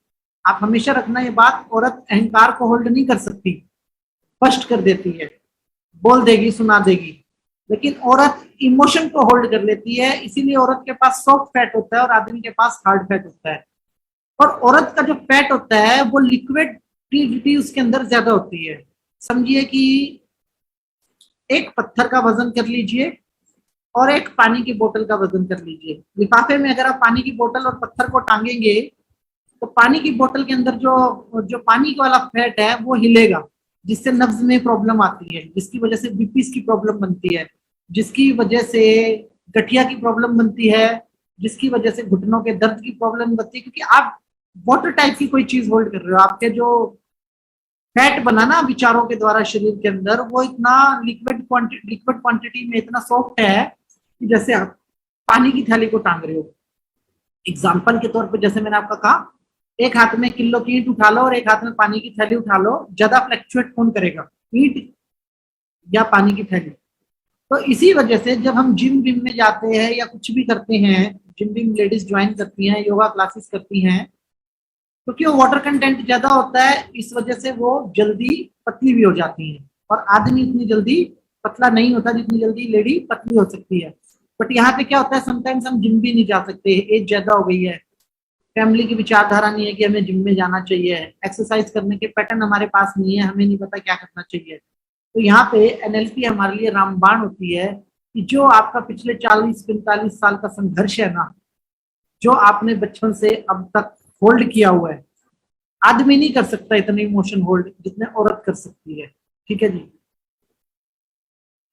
आप हमेशा रखना ये बात, औरत अहंकार को होल्ड नहीं कर सकती, स्पष्ट कर देती है, बोल देगी, सुना देगी, लेकिन औरत इमोशन को होल्ड कर लेती है। इसीलिए औरत के पास सॉफ्ट फैट होता है और आदमी के पास हार्ड फैट होता है। और औरत का जो फैट होता है वो लिक्विडिटी उसके अंदर ज्यादा होती है। समझिए कि एक पत्थर का वजन कर लीजिए और एक पानी की बोतल का वजन कर लीजिए। लिफाफे में अगर आप पानी की बोतल और पत्थर को टांगेंगे, तो पानी की बोतल के अंदर जो पानी वाला फैट है वो हिलेगा, जिससे नब्ज में प्रॉब्लम आती है, जिसकी वजह से बीपी की प्रॉब्लम बनती है, जिसकी वजह से गठिया की प्रॉब्लम बनती है, जिसकी वजह से घुटनों के दर्द की प्रॉब्लम बनती है, क्योंकि आप वाटर टाइप की कोई चीज होल्ड कर रहे हो। आपके जो फैट बना ना विचारों के द्वारा शरीर के अंदर, वो इतना लिक्विड क्वांटिटी में इतना सॉफ्ट है कि जैसे आप पानी की थैली को टांग रहे हो। एग्जाम्पल के तौर पर, जैसे मैंने आपका कहा, एक हाथ में किलो की ईंट उठा लो और एक हाथ में पानी की थैली उठा लो, ज्यादा फ्लक्चुएट कौन करेगा, ईंट या पानी की थैली? तो इसी वजह से जब हम जिम विम में जाते हैं या कुछ भी करते हैं, जिम विम लेडीज ज्वाइन करती हैं, योगा क्लासेस करती हैं, क्योंकि वो वाटर कंटेंट ज्यादा होता है, इस वजह से वो जल्दी पतली भी हो जाती हैं। और आदमी इतनी जल्दी पतला नहीं होता जितनी जल्दी लेडी पतली हो सकती है। बट यहाँ पे क्या होता है, समटाइम्स हम जिम भी नहीं जा सकते, एज ज्यादा हो गई है, फैमिली की विचारधारा नहीं है कि हमें जिम में जाना चाहिए, एक्सरसाइज करने के पैटर्न हमारे पास नहीं है, हमें नहीं पता क्या करना चाहिए। तो यहाँ पे एनएलपी हमारे लिए रामबाण होती है कि जो आपका पिछले 40-45 साल का संघर्ष है ना, जो आपने बचपन से अब तक होल्ड किया हुआ है। आदमी नहीं कर सकता इतने इमोशन होल्ड जितने औरत कर सकती है, ठीक है जी।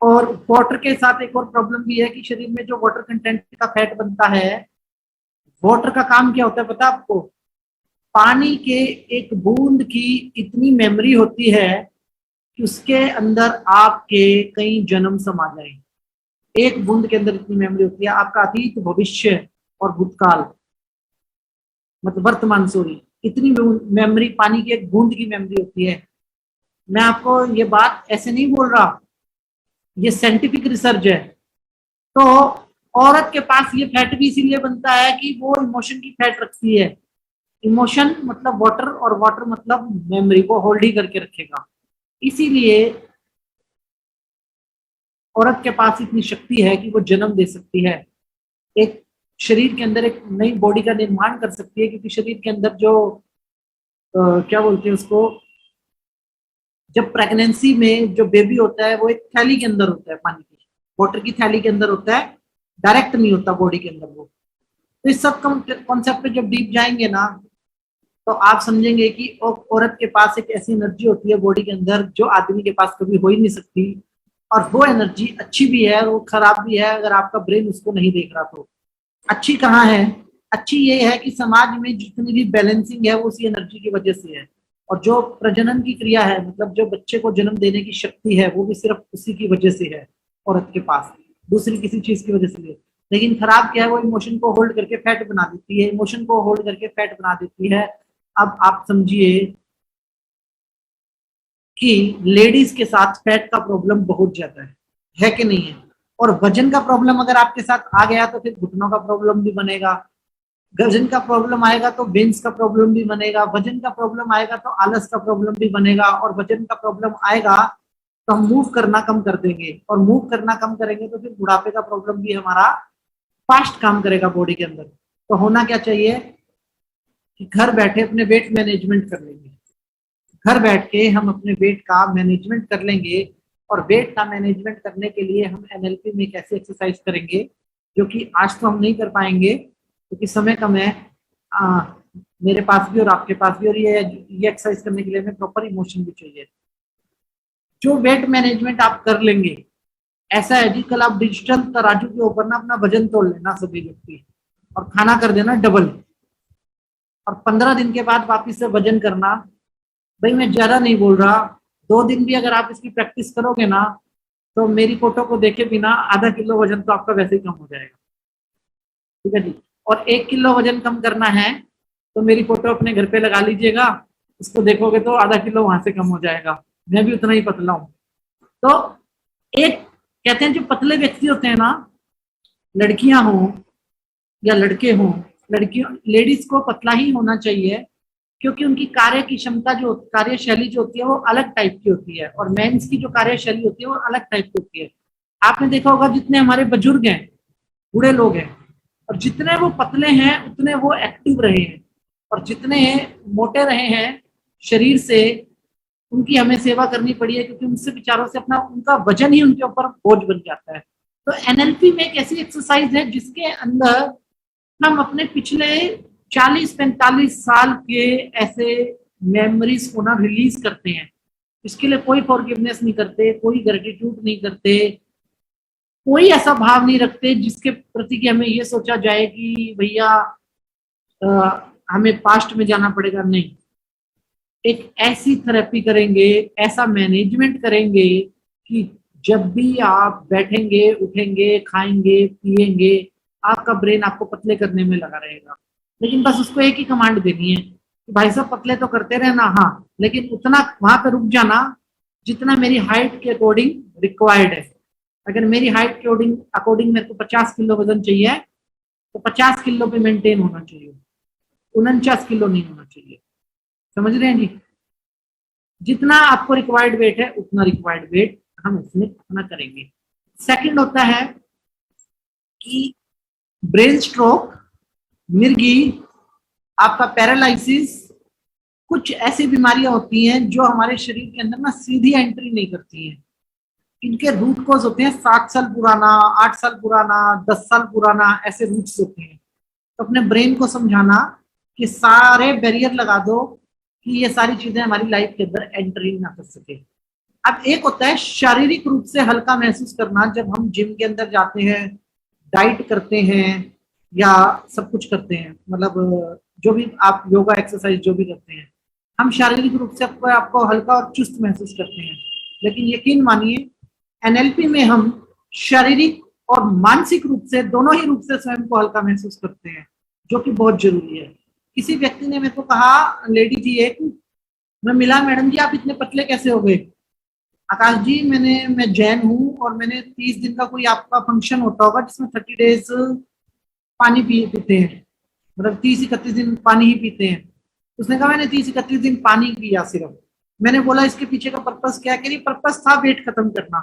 और वाटर के साथ एक और प्रॉब्लम भी है कि शरीर में जो वाटर कंटेंट का फैट बनता है, वाटर का काम क्या होता है पता है आपको? पानी के एक बूंद की इतनी मेमोरी होती है कि उसके अंदर आपके कई जन्म समा जाए। एक बूंद के अंदर इतनी मेमोरी होती है, आपका अतीत, भविष्य और भूतकाल, मतलब वर्तमान, सॉरी, इतनी मेमोरी पानी की एक बूंद की मेमोरी होती है। मैं आपको ये बात ऐसे नहीं बोल रहा, ये साइंटिफिक रिसर्च है। तो औरत के पास ये फैट भी इसीलिए बनता है कि वो इमोशन की फैट रखती है। इमोशन मतलब वाटर और वाटर मतलब मेमोरी, को होल्ड ही करके रखेगा। इसीलिए औरत के पास इतनी शक्ति है कि वो जन्म दे सकती है, एक शरीर के अंदर एक नई बॉडी का निर्माण कर सकती है। क्योंकि शरीर के अंदर जो क्या बोलते हैं उसको, जब प्रेगनेंसी में जो बेबी होता है वो एक थैली के अंदर होता है, पानी की वाटर की थैली के अंदर होता है, डायरेक्ट नहीं होता बॉडी के अंदर वो। तो इस सब कॉन्सेप्ट पे जब डीप जाएंगे ना, तो आप समझेंगे कि औरत के पास एक ऐसी एनर्जी होती है बॉडी के अंदर जो आदमी के पास कभी हो ही नहीं सकती। और वो एनर्जी अच्छी भी है और वो खराब भी है, अगर आपका ब्रेन उसको नहीं देख रहा तो। अच्छी कहाँ है? अच्छी ये है कि समाज में जितनी भी बैलेंसिंग है वो उसी एनर्जी की वजह से है। और जो प्रजनन की क्रिया है, मतलब जो बच्चे को जन्म देने की शक्ति है, वो भी सिर्फ उसी की वजह से है औरत के पास, दूसरी किसी चीज की वजह से नहीं। लेकिन खराब क्या है, वो इमोशन को होल्ड करके फैट बना देती है, इमोशन को होल्ड करके फैट बना देती है। अब आप समझिए कि लेडीज के साथ फैट का प्रॉब्लम बहुत ज्यादा है कि नहीं है? और वजन का प्रॉब्लम अगर आपके साथ आ गया तो फिर घुटनों का प्रॉब्लम भी बनेगा। वजन का प्रॉब्लम आएगा तो बेंस का प्रॉब्लम भी बनेगा। वजन का प्रॉब्लम आएगा तो आलस का प्रॉब्लम भी बनेगा। और वजन का प्रॉब्लम आएगा तो हम मूव करना कम कर देंगे, और मूव करना कम करेंगे तो फिर बुढ़ापे का प्रॉब्लम भी हमारा फास्ट काम करेगा बॉडी के अंदर। तो होना क्या चाहिए कि घर बैठे अपने वेट मैनेजमेंट कर लेंगे, घर बैठ के हम अपने वेट का मैनेजमेंट कर लेंगे। और वेट का मैनेजमेंट करने के लिए हम एनएलपी में कैसे एक्सरसाइज करेंगे, जो कि आज तो हम नहीं कर पाएंगे क्योंकि समय कम है मेरे पास भी और आपके पास भी। और ये एक्सरसाइज करने के लिए हमें प्रॉपर इमोशन भी चाहिए। जो वेट मैनेजमेंट आप कर लेंगे, ऐसा है जी, कल आप डिजिटल तराजू के ऊपर ना अपना वजन तोड़ लेना सभी व्यक्ति, और खाना कर देना डबल, और 15 दिन के बाद वापिस से वजन करना। भाई मैं ज्यादा नहीं बोल रहा, 2 दिन भी अगर आप इसकी प्रैक्टिस करोगे ना, तो मेरी फोटो को देखे बिना आधा किलो वजन तो आपका वैसे ही कम हो जाएगा, ठीक है जी। और 1 किलो वजन कम करना है तो मेरी फोटो अपने घर पे लगा लीजिएगा, उसको देखोगे तो आधा किलो वहां से कम हो जाएगा। मैं भी उतना ही पतला हूँ। तो एक कहते हैं जो पतले व्यक्ति होते हैं ना, लड़कियां हों या लड़के हों, लड़कियों लेडीज को पतला ही होना चाहिए, क्योंकि उनकी कार्य की क्षमता जो कार्यशैली जो होती है वो अलग टाइप की होती है, और मेंस की जो कार्यशैली होती है वो अलग टाइप की होती है। आपने देखा होगा जितने हमारे बुजुर्ग हैं, बूढ़े लोग हैं, और जितने वो पतले हैं उतने वो एक्टिव रहे हैं, और जितने मोटे रहे हैं शरीर से, उनकी हमें सेवा करनी पड़ी है, क्योंकि उनसे विचारों से अपना उनका वजन ही उनके ऊपर बोझ बन जाता है। तो एनएलपी में एक ऐसी एक्सरसाइज है जिसके अंदर हम अपने पिछले 40-45 साल के ऐसे मेमोरीज को ना रिलीज करते हैं। इसके लिए कोई फॉरगिवनेस नहीं करते, कोई ग्रेटिट्यूड नहीं करते, कोई ऐसा भाव नहीं रखते जिसके प्रति कि हमें ये सोचा जाए कि भैया हमें पास्ट में जाना पड़ेगा। नहीं, एक ऐसी थेरेपी करेंगे, ऐसा मैनेजमेंट करेंगे कि जब भी आप बैठेंगे, उठेंगे, खाएंगे, पिएंगे, आपका ब्रेन आपको पतले करने में लगा रहेगा। लेकिन बस उसको एक ही कमांड देनी है कि भाई साहब पतले तो करते रहना, हाँ, लेकिन उतना वहां पे रुक जाना जितना मेरी हाइट के अकॉर्डिंग रिक्वायर्ड है। अगर मेरी हाइट के अकॉर्डिंग मेरे को 50 किलो वजन चाहिए तो 50 किलो पे मेंटेन होना चाहिए, 49 किलो नहीं होना चाहिए। समझ रहे हैं जी? जितना आपको रिक्वायर्ड वेट है उतना रिक्वायर्ड वेट हम उसमें अपना करेंगे। सेकंड होता है कि ब्रेन स्ट्रोक, मिर्गी, आपका पैरालिसिस, कुछ ऐसी बीमारियां होती हैं जो हमारे शरीर के अंदर ना सीधी एंट्री नहीं करती हैं। इनके रूट कॉज होते हैं 7 साल पुराना, 8 साल पुराना, 10 साल पुराना, ऐसे रूट्स होते हैं। तो अपने ब्रेन को समझाना कि सारे बैरियर लगा दो कि ये सारी चीजें हमारी लाइफ के अंदर एंट्री ना कर सके। अब एक होता है शारीरिक रूप से हल्का महसूस करना, जब हम जिम के अंदर जाते हैं, डाइट करते हैं या सब कुछ करते हैं, मतलब जो भी आप योगा एक्सरसाइज जो भी करते हैं, हम शारीरिक रूप से आपको हल्का और चुस्त महसूस करते हैं। लेकिन यकीन मानिए एनएलपी में हम शारीरिक और मानसिक रूप से, दोनों ही रूप से स्वयं को हल्का महसूस करते हैं, जो कि बहुत जरूरी है। किसी व्यक्ति ने मेरे को कहा, लेडी थी एक, मैं मिला, मैडम जी आप इतने पतले कैसे हो गए? आकाश जी मैं जैन हूँ और मैंने 30 दिन का कोई आपका फंक्शन होता होगा जिसमें 30 डेज पानी पीते हैं, मतलब 30-31 दिन पानी ही पीते हैं। उसने कहा मैंने 30-31 दिन पानी पिया सिर्फ। मैंने बोला इसके पीछे का पर्पस क्या है? कि पर्पस था वेट खत्म करना।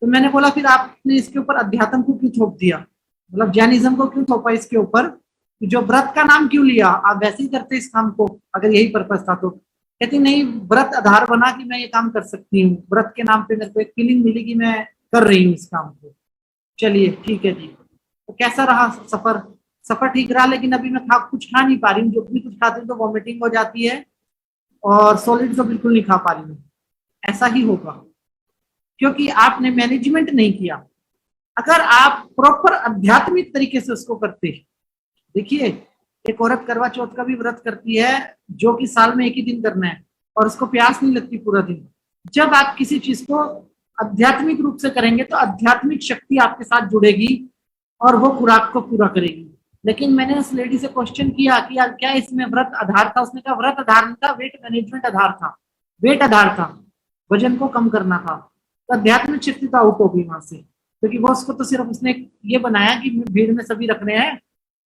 तो मैंने बोला फिर आपने इसके ऊपर अध्यात्म को क्यों थोप दिया, मतलब जैनिज्म को क्यों थोपा इसके ऊपर? जो व्रत का नाम क्यों लिया? आप वैसे ही करते इस काम को अगर यही पर्पस था तो। कहती नहीं, व्रत आधार बना कि मैं ये काम कर सकती हूँ, व्रत के नाम पे मेरे को एक फीलिंग मिली कि मैं कर रही हूँ इस काम को। चलिए ठीक है जी। तो कैसा रहा सफर? सफर ठीक रहा, लेकिन अभी मैं कुछ खा नहीं पा रही हूँ, जो भी कुछ खाती हूँ तो वॉमिटिंग हो जाती है और सॉलिड तो बिल्कुल नहीं खा पा रही हूँ। ऐसा ही होगा क्योंकि आपने मैनेजमेंट नहीं किया। अगर आप प्रॉपर आध्यात्मिक तरीके से उसको करते, देखिए एक औरत करवा चौथ का भी व्रत करती है जो कि साल में एक ही दिन करना है और उसको प्यास नहीं लगती पूरा दिन। जब आप किसी चीज को आध्यात्मिक रूप से करेंगे तो आध्यात्मिक शक्ति आपके साथ जुड़ेगी और वो खुराक को पूरा करेगी। लेकिन मैंने उस लेडी से क्वेश्चन किया कि यार क्या इसमें व्रत आधार था? उसने कहा व्रत आधार नहीं था, वेट मैनेजमेंट आधार था, वेट आधार था, वजन को कम करना था। तो आध्यात्मिक शक्ति तो आउट हो गई वहां से, क्योंकि वो उसको तो सिर्फ उसने ये बनाया कि भीड़ में सभी रखने हैं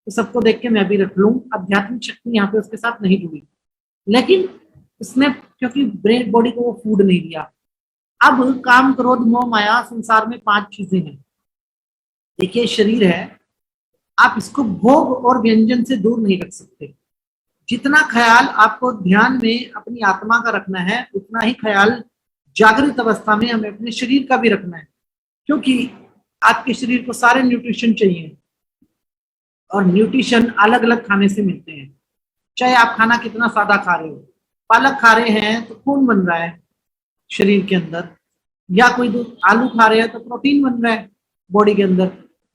तो सबको देख के मैं भी रख लूं। आध्यात्मिक शक्ति यहाँ पे उसके साथ नहीं जुड़ी। लेकिन उसने क्योंकि ब्रेन बॉडी को वो फूड नहीं दिया। अब काम, क्रोध, मोह, माया, संसार में 5 चीजें हैं। देखिए शरीर है, आप इसको भोग और व्यंजन से दूर नहीं रख सकते। जितना ख्याल आपको ध्यान में अपनी आत्मा का रखना है, उतना ही ख्याल जागृत अवस्था में हमें अपने शरीर का भी रखना है, क्योंकि आपके शरीर को सारे न्यूट्रिशन चाहिए और न्यूट्रिशन अलग अलग खाने से मिलते हैं। चाहे आप खाना कितना सादा खा रहे हो, पालक खा रहे हैं तो खून बन रहा है शरीर के अंदर, या कोई आलू खा रहे हैं तो प्रोटीन बन रहा है बॉडी के अंदर।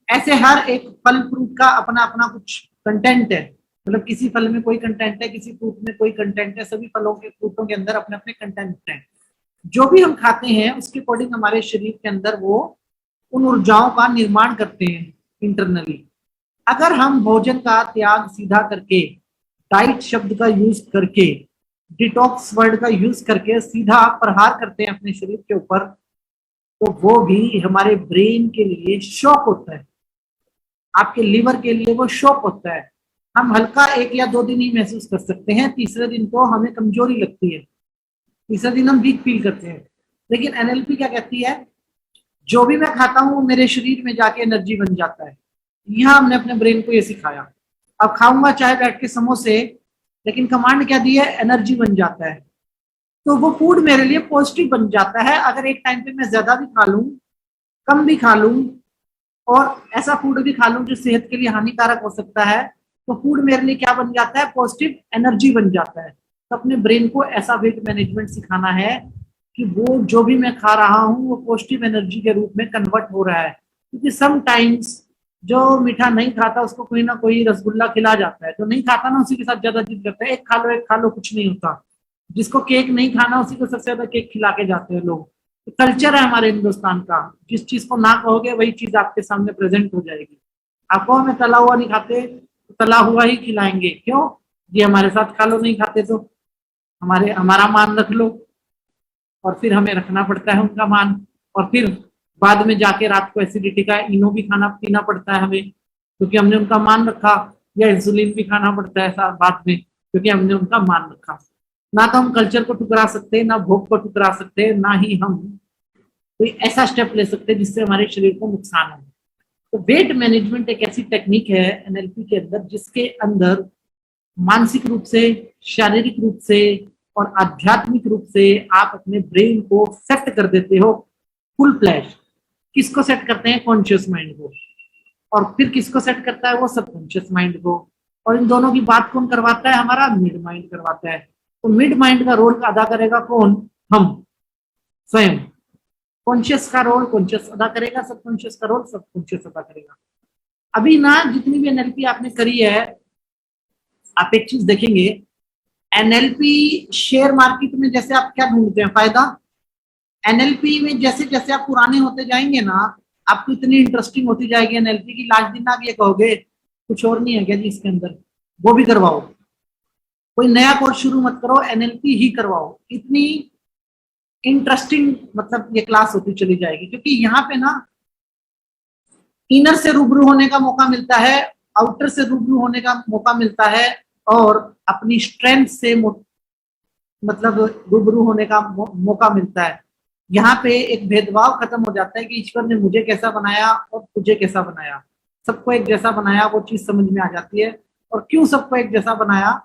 ऐसे हर एक फल फ्रूट का अपना अपना कुछ कंटेंट है, मतलब किसी फल में कोई कंटेंट है, किसी फ्रूट में कोई कंटेंट है, सभी फलों के फ्रूटों के अंदर अपने अपने कंटेंट हैं। जो भी हम खाते हैं उसके अकॉर्डिंग हमारे शरीर के अंदर वो उन ऊर्जाओं का निर्माण करते हैं इंटरनली। अगर हम भोजन का त्याग सीधा करके, डाइट शब्द का यूज करके, डिटॉक्स वर्ड का यूज करके सीधा प्रहार करते हैं अपने शरीर के ऊपर, तो वो भी हमारे ब्रेन के लिए शॉक होता है, आपके लीवर के लिए वो शॉक होता है। हम हल्का 1 या 2 दिन ही महसूस कर सकते हैं, तीसरे दिन तो हमें कमजोरी लगती है, तीसरे दिन हम वीक फील करते हैं। लेकिन एनएलपी क्या कहती है? जो भी मैं खाता हूँ मेरे शरीर में जाके एनर्जी बन जाता है। यहाँ हमने अपने ब्रेन को ये सिखाया। अब खाऊंगा चाहे बैठ के समोसे, लेकिन कमांड क्या दी है? एनर्जी बन जाता है। तो वो फूड मेरे लिए पॉजिटिव बन जाता है। अगर एक टाइम पे मैं ज्यादा भी खा लूं, कम भी खा लूं और ऐसा फूड भी खा लूं जो सेहत के लिए हानिकारक हो सकता है, तो फूड मेरे लिए क्या बन जाता है? पॉजिटिव एनर्जी बन जाता है। तो अपने ब्रेन को ऐसा वेट मैनेजमेंट सिखाना है कि वो जो भी मैं खा रहा हूँ वो पॉजिटिव एनर्जी के रूप में कन्वर्ट हो रहा है। क्योंकि समटाइम्स जो मीठा नहीं खाता उसको कोई ना कोई रसगुल्ला खिला जाता है, तो नहीं खाता ना उसी के साथ ज्यादा जिद करता है, एक खा लो कुछ नहीं होता। जिसको केक नहीं खाना उसी को सबसे ज्यादा केक खिला के जाते हैं लोग। तो कल्चर है हमारे हिंदुस्तान का, जिस चीज को ना कहोगे वही चीज आपके सामने प्रेजेंट हो जाएगी। आपको हमें तला हुआ नहीं खाते तो तला हुआ ही खिलाएंगे, क्यों? ये हमारे साथ खा लो, नहीं खाते तो हमारा मान रख लो, और फिर हमें रखना पड़ता है उनका मान, और फिर बाद में जाके रात को एसिडिटी का इनो भी खाना पीना पड़ता है हमें, क्योंकि हमने उनका मान रखा, या इंसुलिन भी खाना पड़ता है बाद में क्योंकि हमने उनका मान रखा। ना तो हम कल्चर को ठुकरा सकते, ना भोग को ठुकरा सकते, ना ही हम कोई ऐसा स्टेप ले सकते जिससे हमारे शरीर को नुकसान हो। तो वेट मैनेजमेंट एक ऐसी टेक्निक है एनएलपी के अंदर जिसके अंदर मानसिक रूप से, शारीरिक रूप से और आध्यात्मिक रूप से आप अपने ब्रेन को सेट कर देते हो फुल फ्लैश। किसको सेट करते हैं? कॉन्शियस माइंड को। और फिर किसको सेट करता है? वो सबकॉन्शियस माइंड को। और इन दोनों की बात कौन करवाता है? हमारा मिड माइंड करवाता है। तो मिड माइंड का रोल अदा करेगा कौन? हम स्वयं। कॉन्शियस का रोल कॉन्शियस अदा करेगा, सबकॉन्शियस का रोल सबकॉन्शियस अदा करेगा। अभी ना जितनी भी एनएलपी आपने करी है, आप एक चीज देखेंगे, एनएलपी शेयर मार्केट में जैसे आप क्या ढूंढते हैं? फायदा। एनएलपी में जैसे जैसे आप पुराने होते जाएंगे ना, आपको इतनी इंटरेस्टिंग होती जाएगी एनएलपी की, लास्ट दिन आप ये कहोगे कुछ और नहीं है क्या जी इसके अंदर, वो भी करवाओ। कोई नया कोर्स शुरू मत करो, एनएलपी ही करवाओ। इतनी इंटरेस्टिंग मतलब ये क्लास होती चली जाएगी, क्योंकि यहाँ पे ना इनर से रूबरू होने का मौका मिलता है, आउटर से रूबरू होने का मौका मिलता है, और अपनी स्ट्रेंथ से मतलब रूबरू होने का मौका मिलता है। यहाँ पे एक भेदभाव खत्म हो जाता है कि ईश्वर ने मुझे कैसा बनाया और तुझे कैसा बनाया, सबको एक जैसा बनाया, वो चीज समझ में आ जाती है। और क्यों सबको एक जैसा बनाया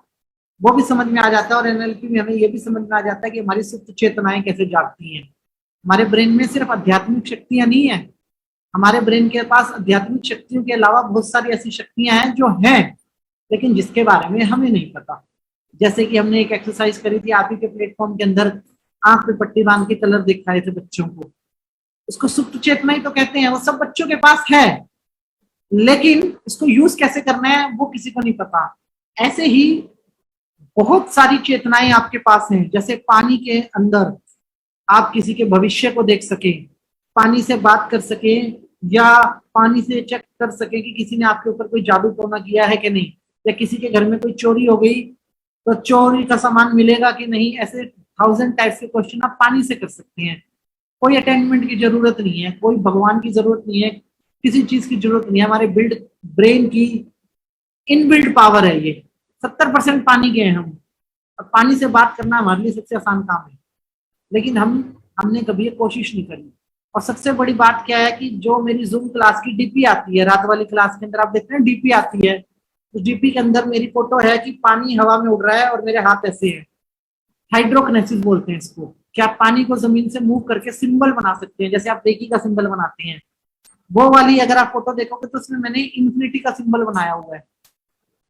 वो भी समझ में आ जाता है। और एनएलपी में हमें ये भी समझ में आ जाता है कि हमारी सुप्त चेतनाएं कैसे जागती हैं। हमारे ब्रेन में सिर्फ आध्यात्मिक शक्तियां नहीं है, हमारे ब्रेन के पास आध्यात्मिक शक्तियों के अलावा बहुत सारी ऐसी शक्तियां हैं जो हैं, लेकिन जिसके बारे में हमें नहीं पता। जैसे कि हमने एक एक्सरसाइज करी थी आप ही के प्लेटफॉर्म के अंदर, आंख पे पट्टी बांध के कलर दिखाए थे बच्चों को, उसको सुप्त चेतना ही तो कहते हैं। वो सब बच्चों के पास है, लेकिन उसको यूज कैसे करना है वो किसी को नहीं पता। ऐसे ही बहुत सारी चेतनाएं आपके पास हैं। जैसे पानी के अंदर आप किसी के भविष्य को देख सके, पानी से बात कर सके, या पानी से चेक कर सके कि किसी ने आपके ऊपर कोई जादू टोना किया है कि नहीं, या किसी के घर में कोई चोरी हो गई तो चोरी का सामान मिलेगा कि नहीं। ऐसे 1000 टाइप्स के क्वेश्चन आप पानी से कर सकते हैं। कोई अटेंडमेंट की जरूरत नहीं है, कोई भगवान की जरूरत नहीं है, किसी चीज की जरूरत नहीं है। हमारे ब्रेन की इनबिल्ड पावर है ये। 70% पानी के हैं हम, और पानी से बात करना हमारे लिए सबसे आसान काम है, लेकिन हमने कभी ये कोशिश नहीं करी। और सबसे बड़ी बात क्या है कि जो मेरी जूम क्लास की डीपी आती है, रात वाली क्लास के अंदर आप देखते हैं डीपी आती है, उस डीपी के अंदर मेरी फोटो है कि पानी हवा में उड़ रहा है और मेरे हाथ ऐसे हैं। हाइड्रोकनेसिस बोलते हैं इसको, कि आप पानी को जमीन से मूव करके सिंबल बना सकते हैं, जैसे आप रेकी का सिंबल बनाते हैं। वो वाली अगर आप फोटो देखोगे तो उसमें मैंने इन्फिनिटी का सिंबल बनाया हुआ है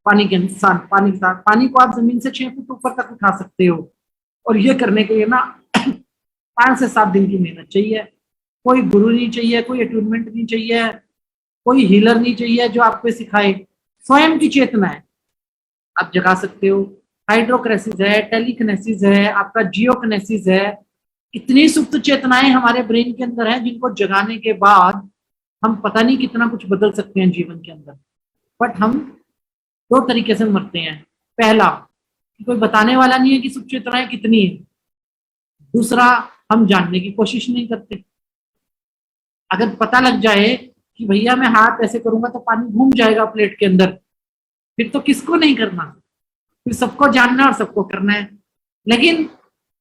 पानी के साथ। पानी के साथ पानी को आप जमीन से 6 फुट ऊपर तक उठा सकते हो। और ये करने के लिए ना 5 से 7 दिन की मेहनत चाहिए। कोई गुरु नहीं चाहिए, कोई अटूनमेंट नहीं चाहिए, कोई हीलर नहीं चाहिए जो आपको सिखाए। स्वयं की चेतना है, आप जगा सकते हो। हाइड्रोक्रेसिस है, टेलीकनेसिस है, आपका जियोकनेसिस है। इतनी सुप्त चेतनाएं हमारे ब्रेन के अंदर है, जिनको जगाने के बाद हम पता नहीं कितना कुछ बदल सकते हैं जीवन के अंदर। बट हम 2 तरीके से मरते हैं। पहला, कोई बताने वाला नहीं है कि सुप्त चेतनाएं कितनी है। दूसरा, हम जानने की कोशिश नहीं करते। अगर पता लग जाए कि भैया मैं हाथ ऐसे करूंगा तो पानी घूम जाएगा प्लेट के अंदर, फिर तो किसको नहीं करना, फिर सबको जानना और सबको करना है। लेकिन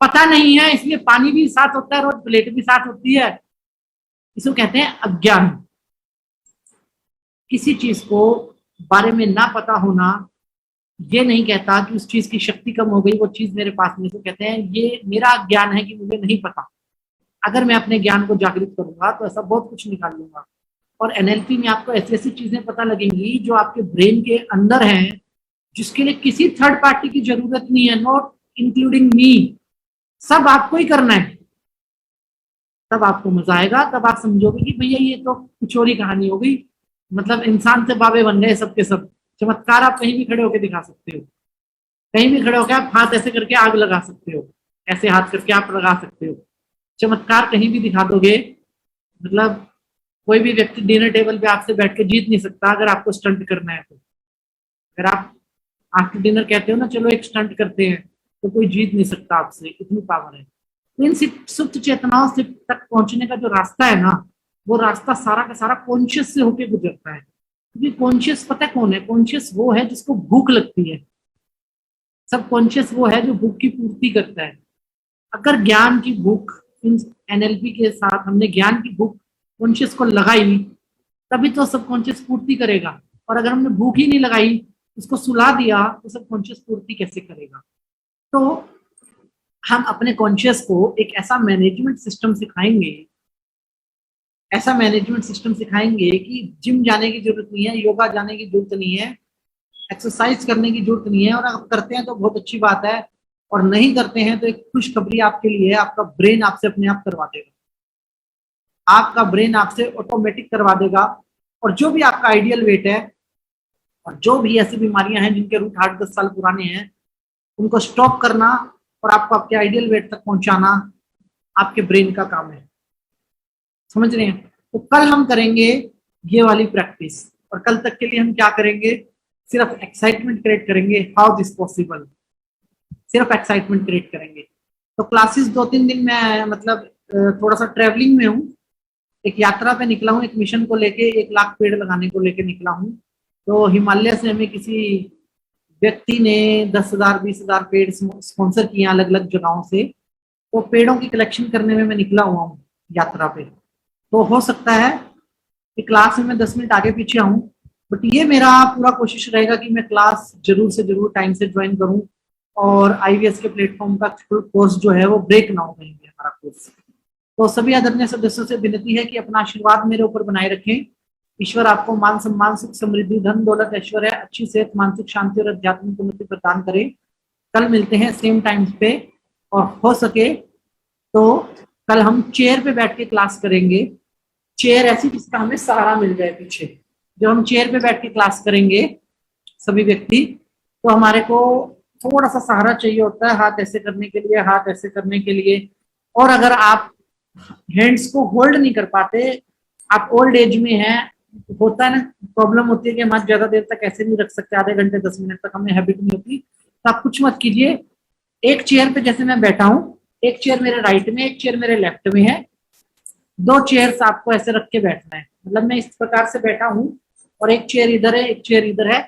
पता नहीं है, इसलिए पानी भी साथ होता है और प्लेट भी साथ होती है। इसको कहते हैं अज्ञान। किसी चीज को बारे में ना पता होना ये नहीं कहता कि उस चीज की शक्ति कम हो गई, वो चीज मेरे पास नहीं। तो कहते हैं ये मेरा ज्ञान है कि मुझे नहीं पता। अगर मैं अपने ज्ञान को जागृत करूंगा तो ऐसा बहुत कुछ निकाल लूंगा। और एनएलपी में आपको ऐसी ऐसी चीजें पता लगेंगी जो आपके ब्रेन के अंदर हैं, जिसके लिए किसी थर्ड पार्टी की जरूरत नहीं है, नॉट इंक्लूडिंग मी। सब आपको ही करना है। तब आपको मजा आएगा, तब आप समझोगे कि भैया ये तो कुछ और ही कहानी हो गई। मतलब इंसान से बाबे बन गए सबके सब। चमत्कार आप कहीं भी खड़े होकर दिखा सकते हो, कहीं भी खड़े होकर आप हाथ ऐसे करके आग लगा सकते हो, ऐसे हाथ करके आप लगा सकते हो। चमत्कार कहीं भी दिखा दोगे। मतलब कोई भी व्यक्ति डिनर टेबल पे आपसे बैठ के जीत नहीं सकता अगर आपको स्टंट करना है तो। अगर आप आफ्टर डिनर कहते हो ना चलो एक स्टंट करते हैं, तो कोई जीत नहीं सकता आपसे, इतनी पावर है। तो इन सुप्त चेतनाओं से तक पहुंचने का जो रास्ता है ना, वो रास्ता सारा का सारा कॉन्शियस से होके गुजरता है। क्योंकि कॉन्शियस पता है कौन है? कॉन्शियस वो है जिसको भूख लगती है। सब कॉन्शियस वो है जो भूख की पूर्ति करता है। अगर ज्ञान की भूख, एनएलपी के साथ हमने ज्ञान की भूख कॉन्शियस को लगाई, तभी तो सबकॉन्शियस पूर्ति करेगा। और अगर हमने भूख ही नहीं लगाई, उसको सुला दिया, तो सबकॉन्शियस पूर्ति कैसे करेगा? तो हम अपने कॉन्शियस को एक ऐसा मैनेजमेंट सिस्टम सिखाएंगे, कि जिम जाने की जरूरत नहीं है, योगा जाने की जरूरत नहीं है, एक्सरसाइज करने की जरूरत नहीं है, और अगर करते हैं तो बहुत अच्छी बात है, और नहीं करते हैं तो एक खुशखबरी आपके लिए है, आपका ब्रेन आपसे अपने आप करवा देगा। आपका ब्रेन आपसे ऑटोमेटिक करवा देगा। और जो भी आपका आइडियल वेट है, और जो भी ऐसी बीमारियां हैं जिनके रूट 8-10 साल पुराने हैं, उनको स्टॉप करना और आपको आपके आइडियल वेट तक पहुंचाना आपके ब्रेन का काम है। समझ रहे हैं? तो कल हम करेंगे ये वाली प्रैक्टिस, और कल तक के लिए हम क्या करेंगे, सिर्फ एक्साइटमेंट क्रिएट करेंगे। हाउ दिस पॉसिबल, सिर्फ एक्साइटमेंट क्रिएट करेंगे। तो क्लासेस 2-3 दिन में मतलब थोड़ा सा ट्रेवलिंग में हूँ, एक यात्रा पे निकला हूँ, एक मिशन को लेके, 1 लाख पेड़ लगाने को लेके निकला हूँ। तो हिमालय से हमें किसी व्यक्ति ने 10,000 20,000 पेड़ स्पॉन्सर किए अलग अलग जगहों से। तो पेड़ों की कलेक्शन करने में मैं निकला हुआ हूँ यात्रा पे। तो हो सकता है कि क्लास में मैं 10 मिनट आगे पीछे आऊँ, बट ये मेरा पूरा कोशिश रहेगा कि मैं क्लास जरूर से जरूर टाइम से ज्वाइन करूँ, और आईवीएस के प्लेटफॉर्म का कोर्स जो है वो ब्रेक ना हो कहीं भी हमारा कोर्स। तो सभी आदरणीय सदस्यों से विनती है कि अपना आशीर्वाद मेरे ऊपर बनाए रखें। ईश्वर आपको मान सम्मान सुख समृद्धि धन दौलत ऐश्वर्य अच्छी सेहत मानसिक शांति और आध्यात्मिक उन्नति प्रदान करे। कल मिलते हैं सेम टाइम पे, और हो सके तो कल हम चेयर पे बैठ के क्लास करेंगे। चेयर ऐसी जिसका हमें सहारा मिल जाए पीछे। जब हम चेयर पे बैठ के क्लास करेंगे सभी व्यक्ति, तो हमारे को थोड़ा सा सहारा चाहिए होता है, हाथ ऐसे करने के लिए, हाथ ऐसे करने के लिए। और अगर आप हैंड्स को होल्ड नहीं कर पाते, आप ओल्ड एज में हैं, होता है ना, प्रॉब्लम होती है कि हम हाथ ज्यादा देर तक ऐसे नहीं रख सकते, आधे घंटे 10 मिनट तक हमें हैबिट नहीं होती, तो आप कुछ मत कीजिए। एक चेयर पे जैसे मैं बैठा हूँ, एक चेयर मेरे राइट में, एक चेयर मेरे लेफ्ट में है, 2 चेयर्स आपको ऐसे रख के बैठना है। मतलब मैं इस प्रकार से बैठा हूँ, और एक चेयर इधर है, एक चेयर इधर है,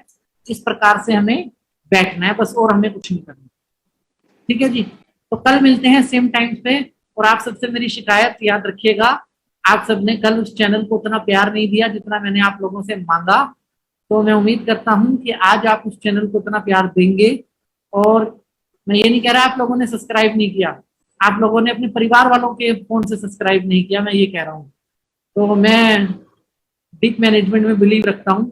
इस प्रकार से हमें बैठना है बस, और हमें कुछ नहीं करना। ठीक है जी? तो कल मिलते हैं सेम टाइम पे। और आप सबसे मेरी शिकायत याद रखिएगा, आप सबने कल उस चैनल को उतना प्यार नहीं दिया जितना मैंने आप लोगों से मांगा। तो मैं उम्मीद करता हूं कि आज आप उस चैनल को उतना प्यार देंगे। और मैं ये नहीं कह रहा आप लोगों ने सब्सक्राइब नहीं किया, आप लोगों ने अपने परिवार वालों के फोन से सब्सक्राइब नहीं किया, मैं ये कह रहा हूँ। तो मैं डीप मैनेजमेंट में बिलीव रखता हूँ।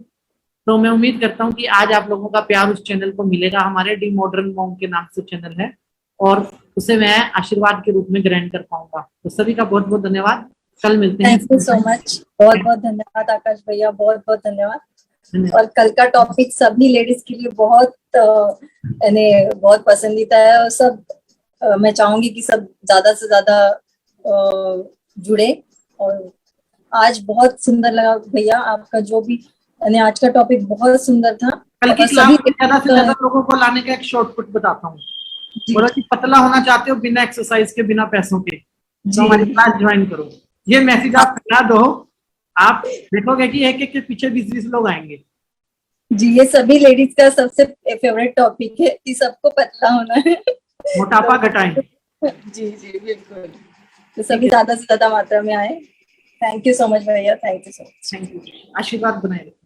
तो मैं उम्मीद करता हूँ कि आज आप लोगों का प्यार उस चैनल को मिलेगा। हमारे डी मॉडर्न मॉन्क के नाम से चैनल है, और उसे मैं आशीर्वाद के रूप में ग्रहण कर पाऊंगा। तो सभी का बहुत बहुत धन्यवाद। कल मिलते हैं।
थैंक यू सो मच, बहुत बहुत धन्यवाद आकाश भैया, बहुत बहुत धन्यवाद। और कल का टॉपिक सभी लेडीज के लिए बहुत बहुत पसंदीदा है, और सब मैं चाहूंगी कि सब ज्यादा से ज्यादा जुड़े। और आज बहुत सुंदर लगा भैया आपका जो भी, आज का टॉपिक बहुत सुंदर था।
कल की
और
क्लास
सभी
में ज्यादा से ज्यादा लोगों को लाने का एक शॉर्टकट बताता हूँ। बोला कि पतला होना चाहते हो बिना एक्सरसाइज के, बिना पैसों के, तो हमारी क्लास ज्वाइन करो। ये मैसेज आप फैला दो, आप देखोगे कि एक एक के पीछे 20-20 लोग आएंगे।
जी, ये सभी लेडीज का सबसे फेवरेट टॉपिक है कि सबको पतला होना है,
मोटापा घटाएं।
जी जी बिल्कुल। तो सभी ज्यादा से ज्यादा मात्रा में आए। थैंक यू सो मच भैया, thank you so much.
Thank you. आशीर्वाद बनाए रखें।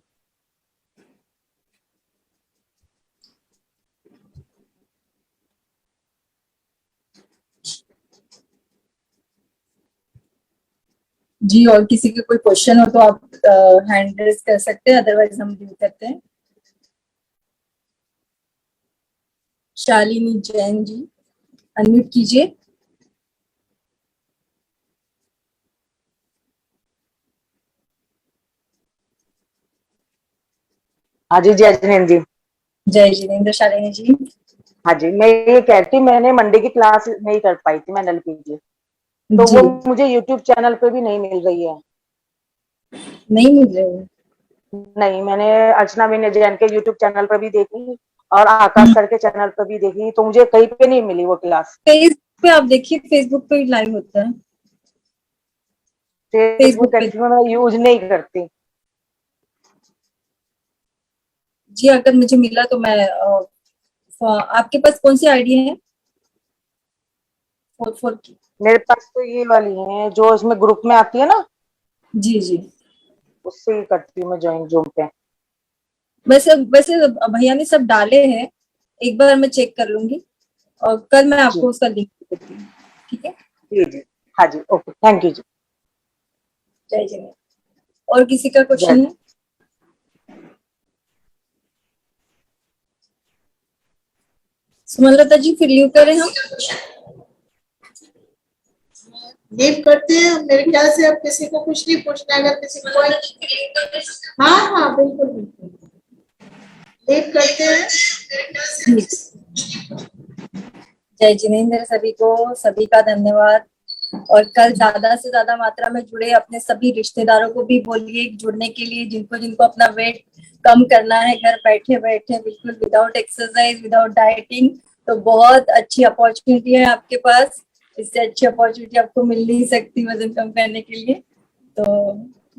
जी, और किसी के कोई क्वेश्चन हो तो आप हैंड रेज कर सकते हैं, अदरवाइज हम डील करते हैं। शालिनी जैन जी, अनम्यूट कीजिए।
हाँ जी, जय जिनेन्द्र जी।
जय जिनेन्द्र शालिनी जी।
हाँ जी, मैं ये कहती, मैंने मंडे की क्लास नहीं कर पाई थी, मैं एनएलपी की, तो
जी,
वो मुझे यूट्यूब चैनल पे भी नहीं मिल रही है।
नहीं मिल रहे हो?
नहीं, मैंने अर्चना विनय जैन के यूट्यूब चैनल पर भी देखी और आकाश सर के चैनल पर भी देखी, तो मुझे कहीं पे नहीं मिली वो क्लास।
फेसबुक पे आप देखिए, फेसबुक पे लाइव होता है।
फेसबुक एक्चुअली मैं यूज नहीं करती।
जी, अगर मुझे मिला तो मैं आपके पास कौन सी आईडी है? 4 की?
मेरे पास तो ये वाली है जो इसमें ग्रुप में आती है ना।
जी जी,
उससे ही करती हूँ मैं ज्वाइन जूम पे।
वैसे भैया ने सब डाले हैं, एक बार मैं चेक कर लूंगी और कल मैं आपको उसका लिंक देती हूँ। ठीक है
जी जी, हाँ जी, ओके, थैंक यू जी।
जय जय। और किसी का क्वेश्चन है? सुमनलता जी फिर लीव करें हम?
लीव करते हैं मेरे ख्याल से। अब किसी को कुछ नहीं पूछना है, अगर किसी को कोई। हाँ हाँ बिल्कुल बिल्कुल लीव करते हैं।
जय जिनेंद्र सभी को, सभी का धन्यवाद। और कल ज्यादा से ज्यादा मात्रा में जुड़े, अपने सभी रिश्तेदारों को भी बोलिए जुड़ने के लिए, जिनको जिनको अपना वेट कम करना है घर बैठे बैठे, बिल्कुल विदाउट एक्सरसाइज, विदाउट डाइटिंग। तो बहुत अच्छी अपॉर्चुनिटी है आपके पास, इससे अच्छी अपॉर्चुनिटी आपको मिल नहीं सकती वजन कम करने के लिए। तो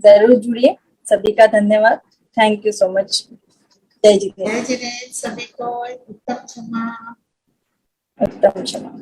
जरूर जुड़िए। सभी का धन्यवाद। Thank you so much. जय जिनेंद्र।
जय जिनेंद्र सभी को। उत्तम क्षमा।
उत्तम क्षमा।